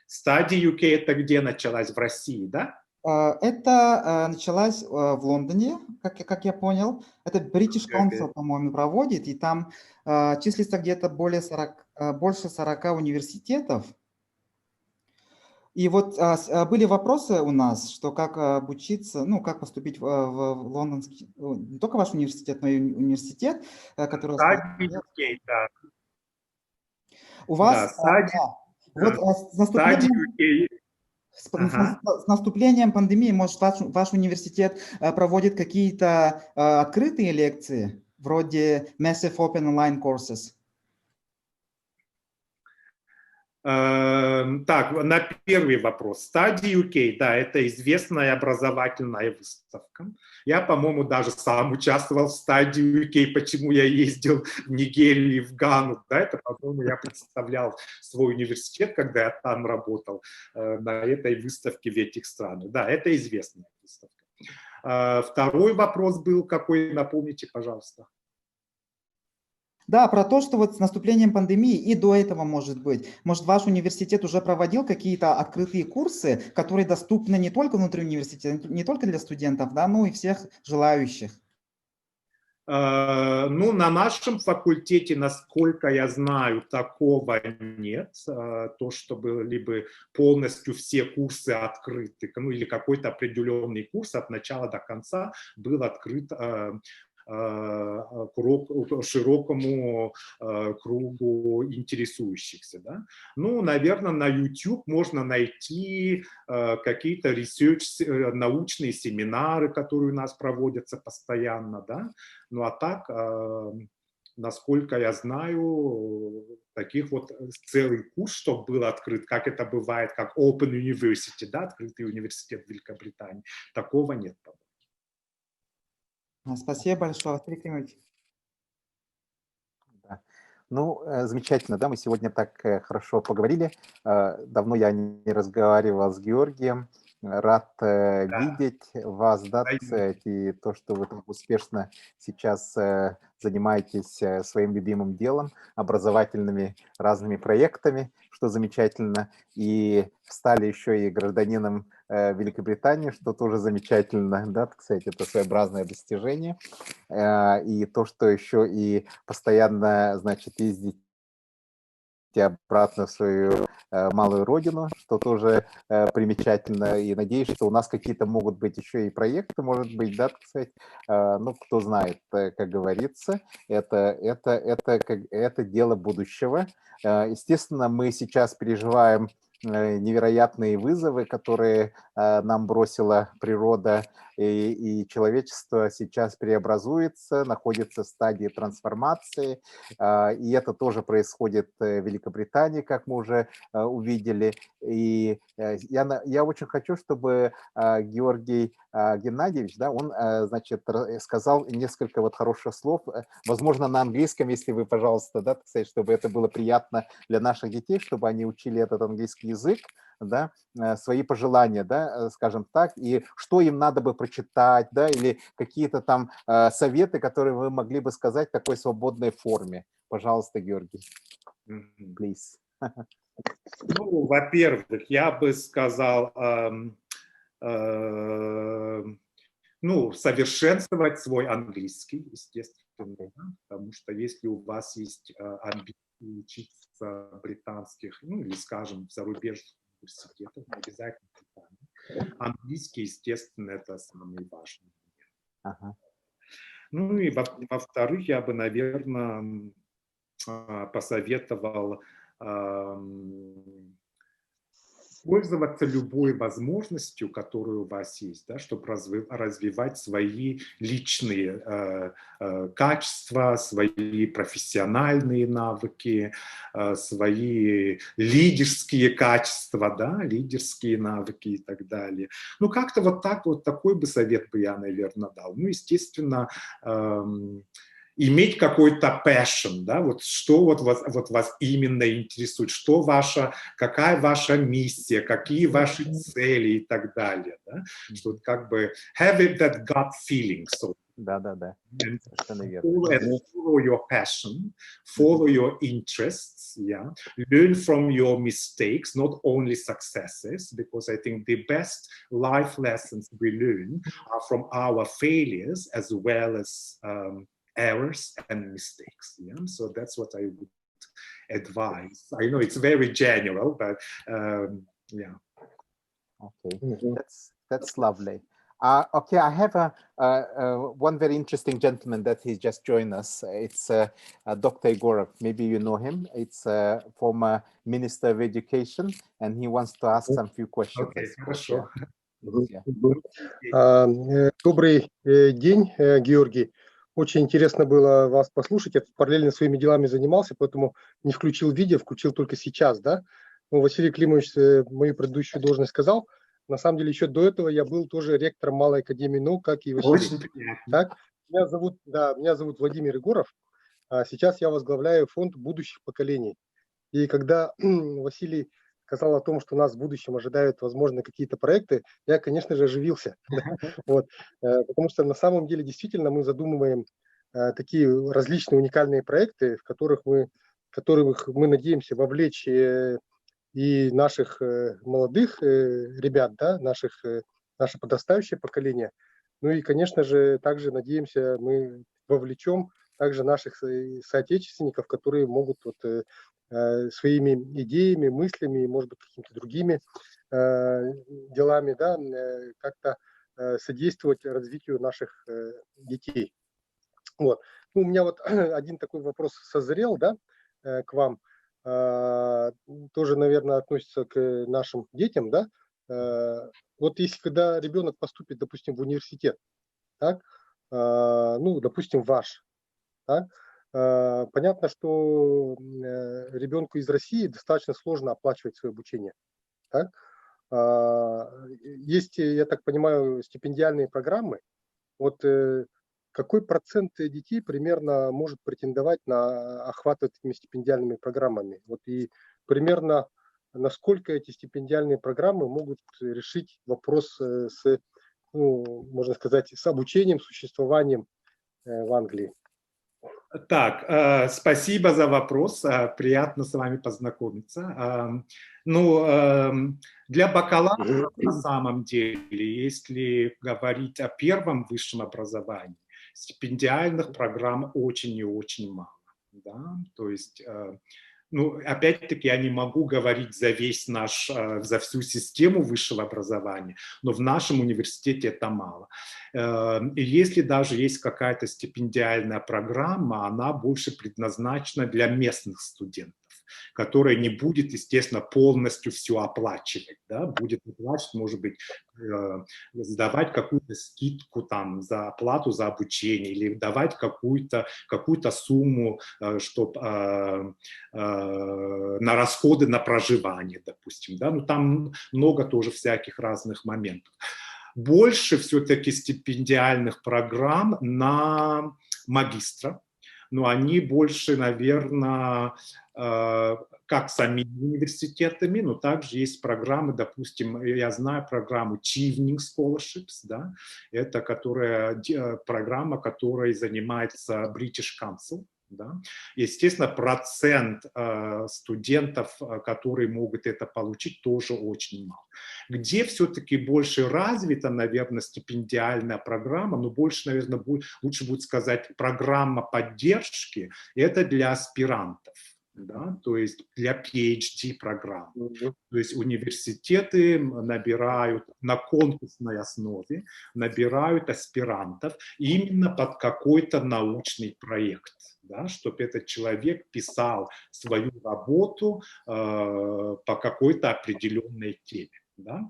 Study UK это где началась? В России, да? Это началось в Лондоне, как я понял. Это British Council, по-моему, проводит, и там числится где-то больше 40 университетов. И вот были вопросы у нас, что как обучиться, ну, как поступить в лондонский, не только ваш университет, но и университет, который... UK, да. У вас... Да, вот с наступлением... UK. С наступлением пандемии, может, ваш университет проводит какие-то открытые лекции, вроде Massive Open Online Courses? Так, на первый вопрос. Study UK, да, это известная образовательная выставка. Я, по-моему, даже сам участвовал в Study UK, почему я ездил в Нигерию и в Гану. Да, это, по-моему, я представлял свой университет, когда я там работал, на этой выставке в этих странах. Да, это известная выставка. Второй вопрос был какой, напомните, пожалуйста. Да, про то, что вот с наступлением пандемии и до этого, может быть, ваш университет уже проводил какие-то открытые курсы, которые доступны не только внутри университета, не только для студентов, да, но и всех желающих. Ну, на нашем факультете, насколько я знаю, такого нет. То, чтобы либо полностью все курсы открыты, ну или какой-то определенный курс от начала до конца был открыт широкому кругу интересующихся. Да? Ну, наверное, на YouTube можно найти какие-то научные семинары, которые у нас проводятся постоянно. Да? Ну, а так, насколько я знаю, таких вот целый курс, чтобы был открыт, как это бывает, как Open University, да, открытый университет в Великобритании, такого нет. Спасибо большое, Василий Климович. Да. Ну, замечательно, да, мы сегодня так хорошо поговорили. Давно я не разговаривал с Георгием. Рад видеть вас, да, и то, что вы так успешно сейчас занимаетесь своим любимым делом, образовательными разными проектами, что замечательно, и стали еще и гражданином Великобритании, что тоже замечательно, да, кстати, это своеобразное достижение, и то, что еще и постоянно, значит, ездите обратно в свою малую родину, что тоже примечательно, и надеюсь, что у нас какие-то могут быть еще и проекты, может быть, да, так сказать, ну, кто знает, как говорится, это дело будущего. Естественно, мы сейчас переживаем невероятные вызовы, которые нам бросила природа, и человечество сейчас преобразуется, находится в стадии трансформации, и это тоже происходит в Великобритании, как мы уже увидели. И я очень хочу, чтобы Георгий Геннадьевич, да, он, значит, сказал несколько вот хороших слов, возможно, на английском, если вы, пожалуйста, да, так сказать, чтобы это было приятно для наших детей, чтобы они учили этот английский язык, да, свои пожелания, да, скажем так, и что им надо бы прочитать, да, или какие-то там советы, которые вы могли бы сказать в такой свободной форме. Пожалуйста, Георгий, please. Ну, во-первых, я бы сказал, ну, совершенствовать свой английский, естественно, да, потому что если у вас есть амбиции учиться в британских, ну, или, скажем, в зарубежных университетах, не обязательно в Британии, английский, естественно, это самый важный. Ага. Ну, и во-вторых, я бы, наверное, посоветовал пользоваться любой возможностью, которая у вас есть, да, чтобы развивать свои личные качества, свои профессиональные навыки, свои лидерские качества, да, лидерские навыки и так далее. Ну, как-то вот так, вот такой бы совет бы я, наверное, дал. Ну, естественно, иметь какой-то passion, да, вот что вот вас именно интересует, что какая ваша миссия, какие ваши цели и так далее, да, что как бы have that gut feeling, so to Да. And Совершенно верно. follow your passion, follow your interests, yeah. Learn from your mistakes, not only successes, because I think the best life lessons we learn are from our failures as well as errors and mistakes. Yeah, so that's what I would advise. I know it's very general, but yeah. Okay, Мгм. that's lovely. Okay, I have one very interesting gentleman that he just joined us. It's Dr. Egorov. Maybe you know him. It's former Minister of Education, and he wants to ask some few questions. Okay, I suppose. хорошо. Мгм. Yeah. Мгм. Добрый день, Георгий. Очень интересно было вас послушать. Я параллельно своими делами занимался, поэтому не включил видео, включил только сейчас, да. Ну, Василий Климович мою предыдущую должность сказал. На самом деле, еще до этого я был тоже ректором Малой академии наук, как и Василий. Очень приятно. Так, меня зовут Владимир Егоров. Сейчас я возглавляю фонд будущих поколений. И когда Василий сказал о том, что нас в будущем ожидают, возможно, какие-то проекты, я, конечно же, оживился. Вот. Потому что на самом деле действительно мы задумываем такие различные уникальные проекты, в которых мы надеемся вовлечь и наших молодых ребят, да, наше подрастающее поколение. Ну и, конечно же, также надеемся, мы вовлечем также наших соотечественников, которые могут своими идеями, мыслями, может быть, какими-то другими делами, да, как-то содействовать развитию наших детей. Вот. Ну, у меня вот один такой вопрос созрел, да, к вам. Тоже, наверное, относится к нашим детям, да. Вот если когда ребенок поступит, допустим, в университет, так, ну, допустим, ваш, так, понятно, что ребенку из России достаточно сложно оплачивать свое обучение. Так? Есть, я так понимаю, стипендиальные программы. Вот какой процент детей примерно может претендовать на охват этими стипендиальными программами? Вот и примерно насколько эти стипендиальные программы могут решить вопрос с, ну, можно сказать, с обучением, существованием в Англии? Так, спасибо за вопрос. Приятно с вами познакомиться. Для бакалавра на самом деле, если говорить о первом высшем образовании, стипендиальных программ очень и очень мало. Да? То есть, опять-таки, я не могу говорить за за всю систему высшего образования, но в нашем университете это мало. И если даже есть какая-то стипендиальная программа, она больше предназначена для местных студентов, которая не будет, естественно, полностью все оплачивать, да, будет оплачивать, может быть, сдавать какую-то скидку там за оплату за обучение или давать какую-то сумму, чтобы на расходы на проживание, допустим, да, там много тоже всяких разных моментов. Больше все-таки стипендиальных программ на магистра, но они больше, наверное, как самими университетами, но также есть программы, допустим, я знаю программу Chevening Scholarships, да, это программа, которой занимается British Council. Да. Естественно, процент студентов, которые могут это получить, тоже очень мал. Где все-таки больше развита, наверное, стипендиальная программа, но больше, наверное, лучше будет сказать программа поддержки, это для аспирантов. Да, то есть для PhD-программ. То есть университеты набирают на конкурсной основе, набирают аспирантов именно под какой-то научный проект, да, чтобы этот человек писал свою работу по какой-то определенной теме. Да.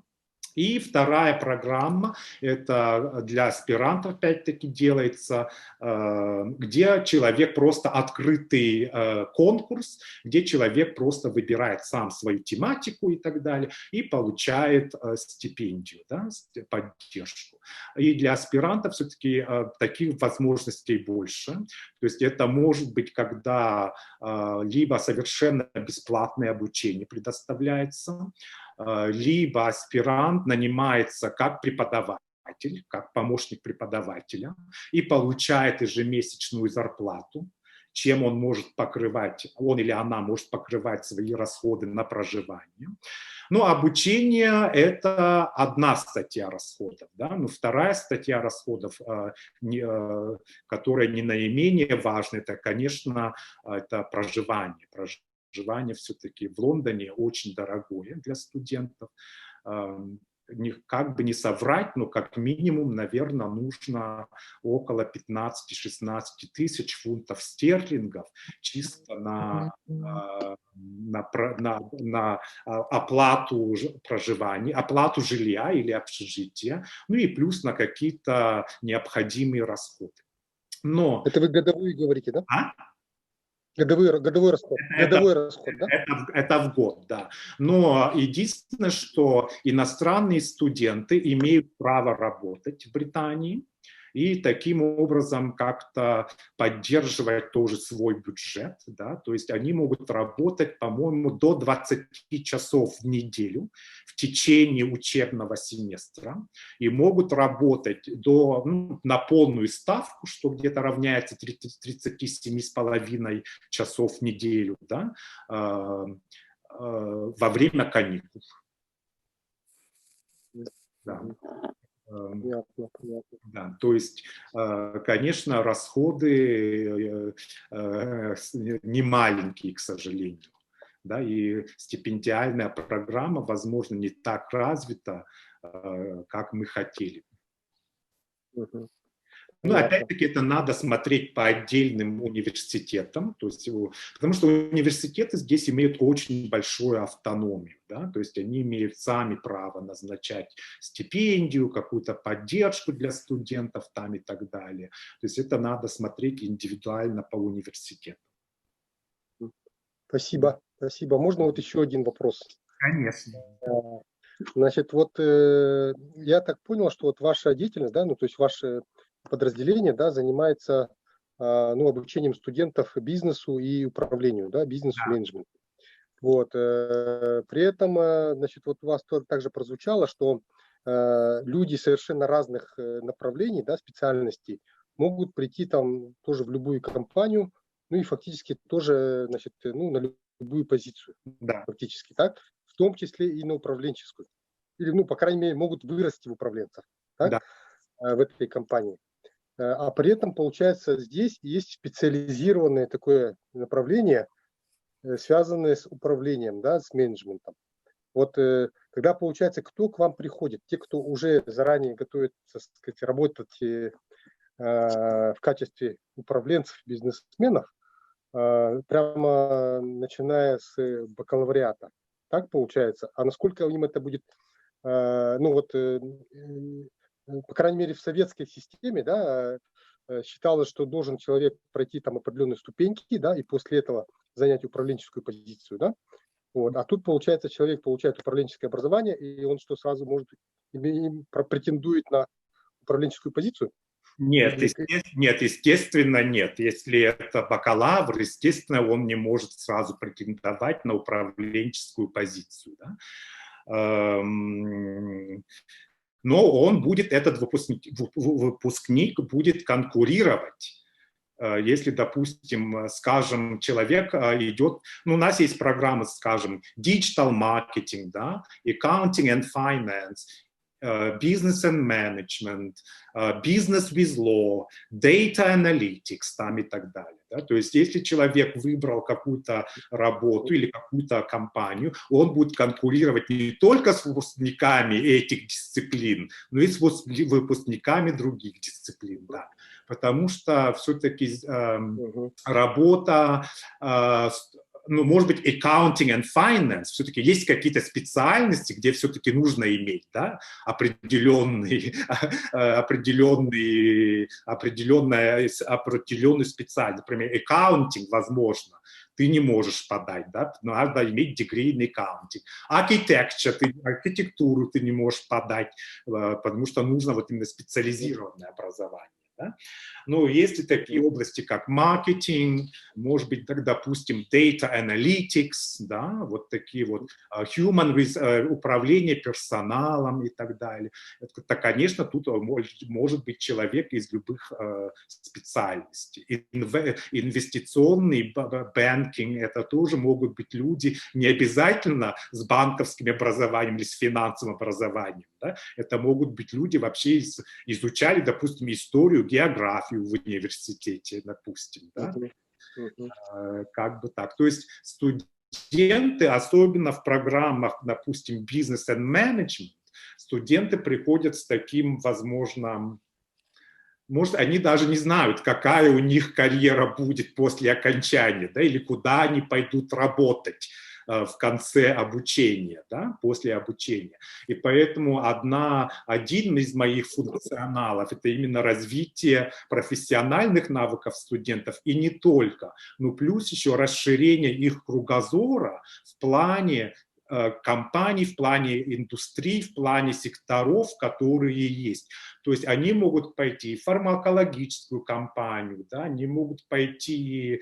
И вторая программа, это для аспирантов опять-таки делается, где человек просто открытый конкурс, где человек просто выбирает сам свою тематику и так далее, и получает стипендию, да, поддержку. И для аспирантов все-таки таких возможностей больше. То есть это может быть, когда либо совершенно бесплатное обучение предоставляется, либо аспирант нанимается как преподаватель. преподаватель, как помощник преподавателя, и получает ежемесячную зарплату, чем он может покрывать, он или она может покрывать свои расходы на проживание. Ну, обучение – это одна статья расходов. Да? Но вторая статья расходов, которая не наименее важна, это, конечно, это проживание. Проживание все-таки в Лондоне очень дорогое для студентов. Как бы не соврать, но как минимум, наверное, нужно около 15-16 тысяч фунтов стерлингов чисто на оплату проживания, оплату жилья или общежития, ну и плюс на какие-то необходимые расходы. Но... Это вы годовые говорите, да? А? Годовой расход. Годовой расход, да? Это в год, да. Но единственное, что иностранные студенты имеют право работать в Британии и таким образом как-то поддерживать тоже свой бюджет. Да? То есть они могут работать, по-моему, до 20 часов в неделю в течение учебного семестра и могут работать на полную ставку, что где-то равняется 37,5 часов в неделю, да? Во время каникул. Да. Понятно, понятно. Да, то есть, конечно, расходы не маленькие, к сожалению. Да, и стипендиальная программа, возможно, не так развита, как мы хотели. Ну, опять-таки, это надо смотреть по отдельным университетам, то есть, потому что университеты здесь имеют очень большую автономию, да, то есть они имеют сами право назначать стипендию, какую-то поддержку для студентов там и так далее. То есть это надо смотреть индивидуально по университету. Спасибо, спасибо. Можно вот еще один вопрос? Конечно. Значит, вот я так понял, что вот ваша деятельность, да, ну, то есть ваше подразделение, да, занимается обучением студентов бизнесу и управлению, да, бизнес-менеджменту. Вот, при этом, значит, вот у вас также прозвучало, что люди совершенно разных направлений, да, специальностей могут прийти там тоже в любую компанию, ну и фактически тоже, значит, ну, на любую позицию, да. Фактически, так, в том числе и на управленческую. Или, ну, по крайней мере, могут вырасти в управленцев, так, Да. В этой компании. А при этом, получается, здесь есть специализированное такое направление, связанное с управлением, да, с менеджментом. Вот когда, получается, кто к вам приходит? Те, кто уже заранее готовится, так сказать, работать в качестве управленцев, бизнесменов, прямо начиная с бакалавриата. Так получается? А насколько им это будет, ну вот, по крайней мере, в советской системе, да, считалось, что должен человек пройти там определенные ступеньки, да, и после этого занять управленческую позицию, да. Вот. А тут, получается, человек получает управленческое образование, и он что, сразу может, претендует на управленческую позицию? Нет, естественно, нет. Если это бакалавр, естественно, он не может сразу претендовать на управленческую позицию. Да? Но он будет, этот выпускник будет конкурировать. Если, допустим, скажем, человек идет, ну, у нас есть программы, скажем, digital marketing, да, accounting and finance, business and management, business with law, data analytics там и так далее. Да? То есть если человек выбрал какую-то работу или какую-то компанию, он будет конкурировать не только с выпускниками этих дисциплин, но и с выпускниками других дисциплин. Да? Потому что все-таки работа... ну, может быть, accounting and finance, все-таки есть какие-то специальности, где все-таки нужно иметь, да, определенную специальность. Например, accounting, возможно, ты не можешь подать, да, надо иметь degree in accounting. Архитектуру ты не можешь подать, потому что нужно вот именно специализированное образование. Да? Но есть и такие области, как маркетинг, может быть, так, допустим, data analytics, да, вот такие вот управление персоналом и так далее. Это, конечно, тут может быть человек из любых специальностей. Инвестиционный банкинг, это тоже могут быть люди не обязательно с банковским образованием или с финансовым образованием. Да? Это могут быть люди вообще изучали, допустим, историю, географию в университете, допустим. Да? Как бы так. То есть студенты, особенно в программах, допустим, бизнес и менеджмент, студенты приходят с таким, возможно, может, они даже не знают, какая у них карьера будет после окончания, да, или куда они пойдут работать в конце обучения, да, после обучения. И поэтому один из моих функционалов – это именно развитие профессиональных навыков студентов, и не только, но плюс еще расширение их кругозора в плане компаний, в плане индустрии, в плане секторов, которые есть. То есть они могут пойти в фармакологическую компанию, да, они могут пойти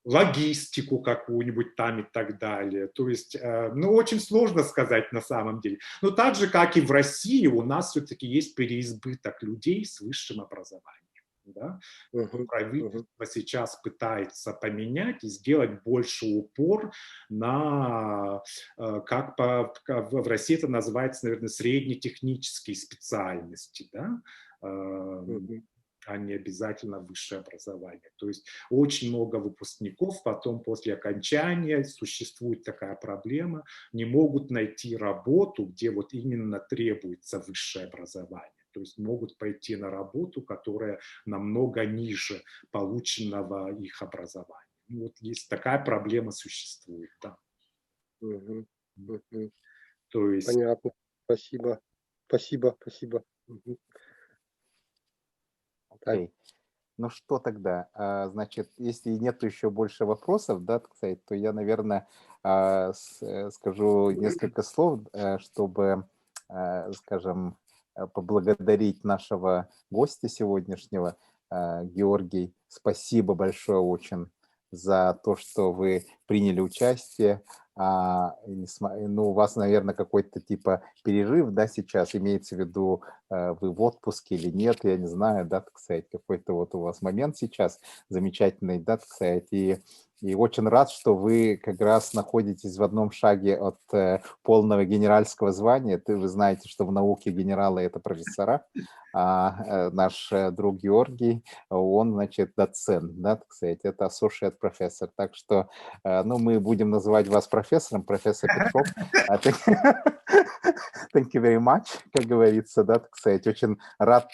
логистику какую-нибудь там и так далее. То есть, ну, очень сложно сказать на самом деле. Но так же, как и в России, у нас все-таки есть переизбыток людей с высшим образованием. Да? Правительство сейчас пытается поменять и сделать больше упор на, как в России это называется, наверное, среднетехнические специальности, да? А не обязательно высшее образование. То есть очень много выпускников потом после окончания, существует такая проблема, не могут найти работу, где вот именно требуется высшее образование. То есть могут пойти на работу, которая намного ниже полученного их образования. Ну, вот есть такая проблема существует. Да. То есть... Понятно. Спасибо. Спасибо. Окей. Ну что тогда? Значит, если нет еще больше вопросов, да, так сказать, то я, наверное, скажу несколько слов, чтобы, скажем, поблагодарить нашего гостя сегодняшнего, Георгий. Спасибо большое очень за то, что вы приняли участие. Ну, у вас, наверное, какой-то типа перерыв, да, сейчас, имеется в виду, вы в отпуске или нет, я не знаю, да, так сказать, какой-то вот у вас момент сейчас замечательный, да, так сказать, и очень рад, что вы как раз находитесь в одном шаге от полного генеральского звания. Вы знаете, что в науке генералы – это профессора, а наш друг Георгий, он, значит, доцент, да, так сказать, это associate professor. Так что, ну, мы будем называть вас профессором, профессор Петров. Thank you very much, как говорится, да, так сказать. Очень рад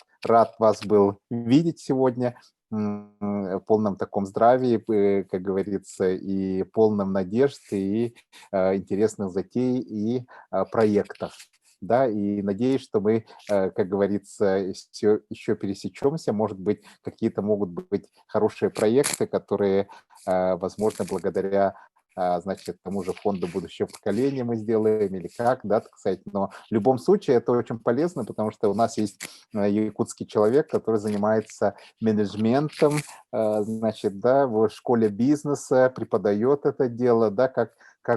вас был видеть сегодня в полном таком здравии, как говорится, и полном надежд, и интересных затей, и проектов. Да, и надеюсь, что мы, как говорится, еще пересечемся. Может быть, какие-то могут быть хорошие проекты, которые, возможно, благодаря, значит, тому же фонду будущего поколения мы сделаем или как, да, так сказать. Но в любом случае это очень полезно, потому что у нас есть якутский человек, который занимается менеджментом, значит, да, в школе бизнеса, преподает это дело, да, как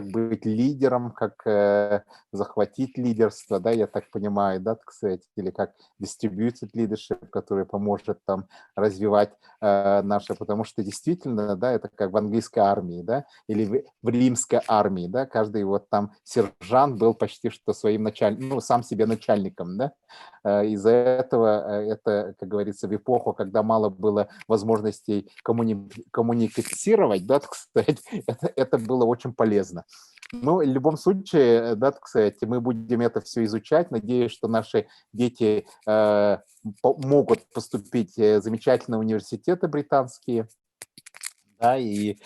быть лидером, как захватить лидерство, да, я так понимаю, да, так сказать, или как distributed leadership, который поможет там развивать наше, потому что действительно, да, это как в английской армии, да, или в римской армии, да, каждый вот там сержант был почти что своим начальником, ну, сам себе начальником, да, из-за этого это, как говорится, в эпоху, когда мало было возможностей коммуницировать, да, так сказать, это было очень полезно. Ну, в любом случае, да, так сказать, мы будем это все изучать. Надеюсь, что наши дети могут поступить в замечательные университеты британские, да, и,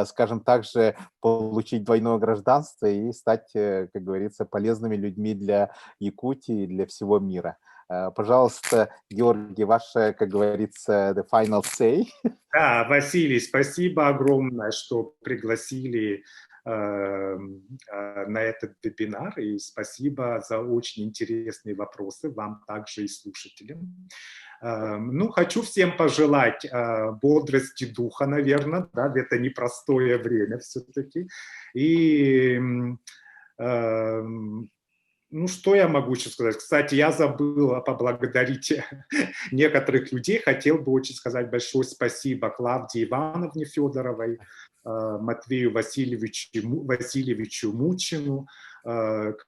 скажем, также получить двойное гражданство и стать, как говорится, полезными людьми для Якутии и для всего мира. Пожалуйста, Георгий, ваше, как говорится, the final say. Да, Василий, спасибо огромное, что пригласили на этот вебинар, и спасибо за очень интересные вопросы вам также и слушателям. Ну, хочу всем пожелать бодрости духа, наверное, да, в это непростое время все-таки. И ну, что я могу еще сказать? Кстати, я забыл поблагодарить некоторых людей. Хотел бы очень сказать большое спасибо Клавдии Ивановне Федоровой, Матвею Васильевичу Мучину,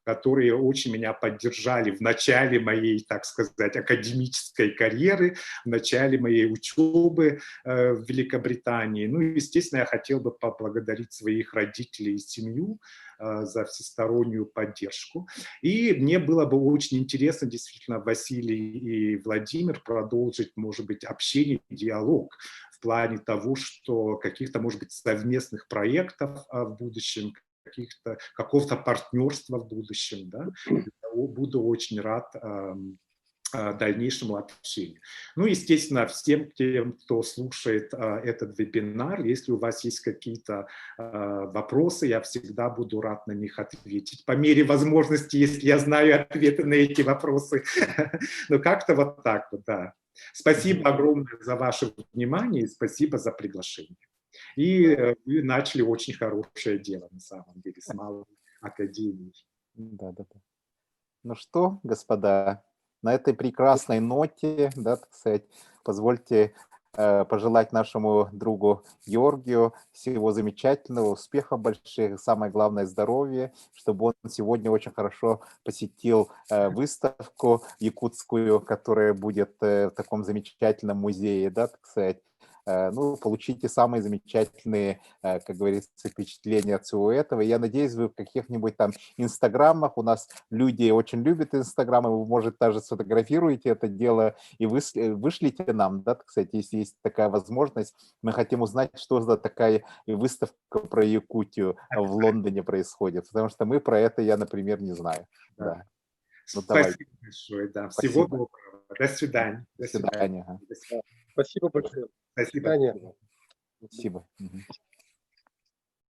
которые очень меня поддержали в начале моей, так сказать, академической карьеры, в начале моей учебы в Великобритании. Ну, естественно, я хотел бы поблагодарить своих родителей и семью за всестороннюю поддержку. И мне было бы очень интересно, действительно, Василий и Владимир продолжить, может быть, общение, диалог в плане того, что каких-то, может быть, совместных проектов в будущем, какого-то партнерства в будущем. Да? Буду очень рад дальнейшему общению. Ну, естественно, всем тем, кто слушает этот вебинар, если у вас есть какие-то вопросы, я всегда буду рад на них ответить по мере возможности, если я знаю ответы на эти вопросы. Ну, как-то вот так вот, да. Спасибо огромное за ваше внимание и спасибо за приглашение. И вы начали очень хорошее дело, на самом деле, с малой академией. Да. Ну что, господа, на этой прекрасной ноте, да, так сказать, позвольте пожелать нашему другу Георгию всего замечательного, успехов больших, самое главное здоровья, чтобы он сегодня очень хорошо посетил выставку якутскую, которая будет в таком замечательном музее, да, так сказать. Ну, получите самые замечательные, как говорится, впечатления от всего этого. Я надеюсь, вы в каких-нибудь там инстаграмах, у нас люди очень любят инстаграмы, вы, может, даже сфотографируете это дело и вышлите нам, да, кстати, если есть такая возможность. Мы хотим узнать, что за такая выставка про Якутию в Лондоне происходит, потому что мы про это, я, например, не знаю. Да. Ну, давай. Спасибо большое, да. Всего доброго. До свидания. До свидания. Спасибо большое. Спасибо. До свидания. Спасибо.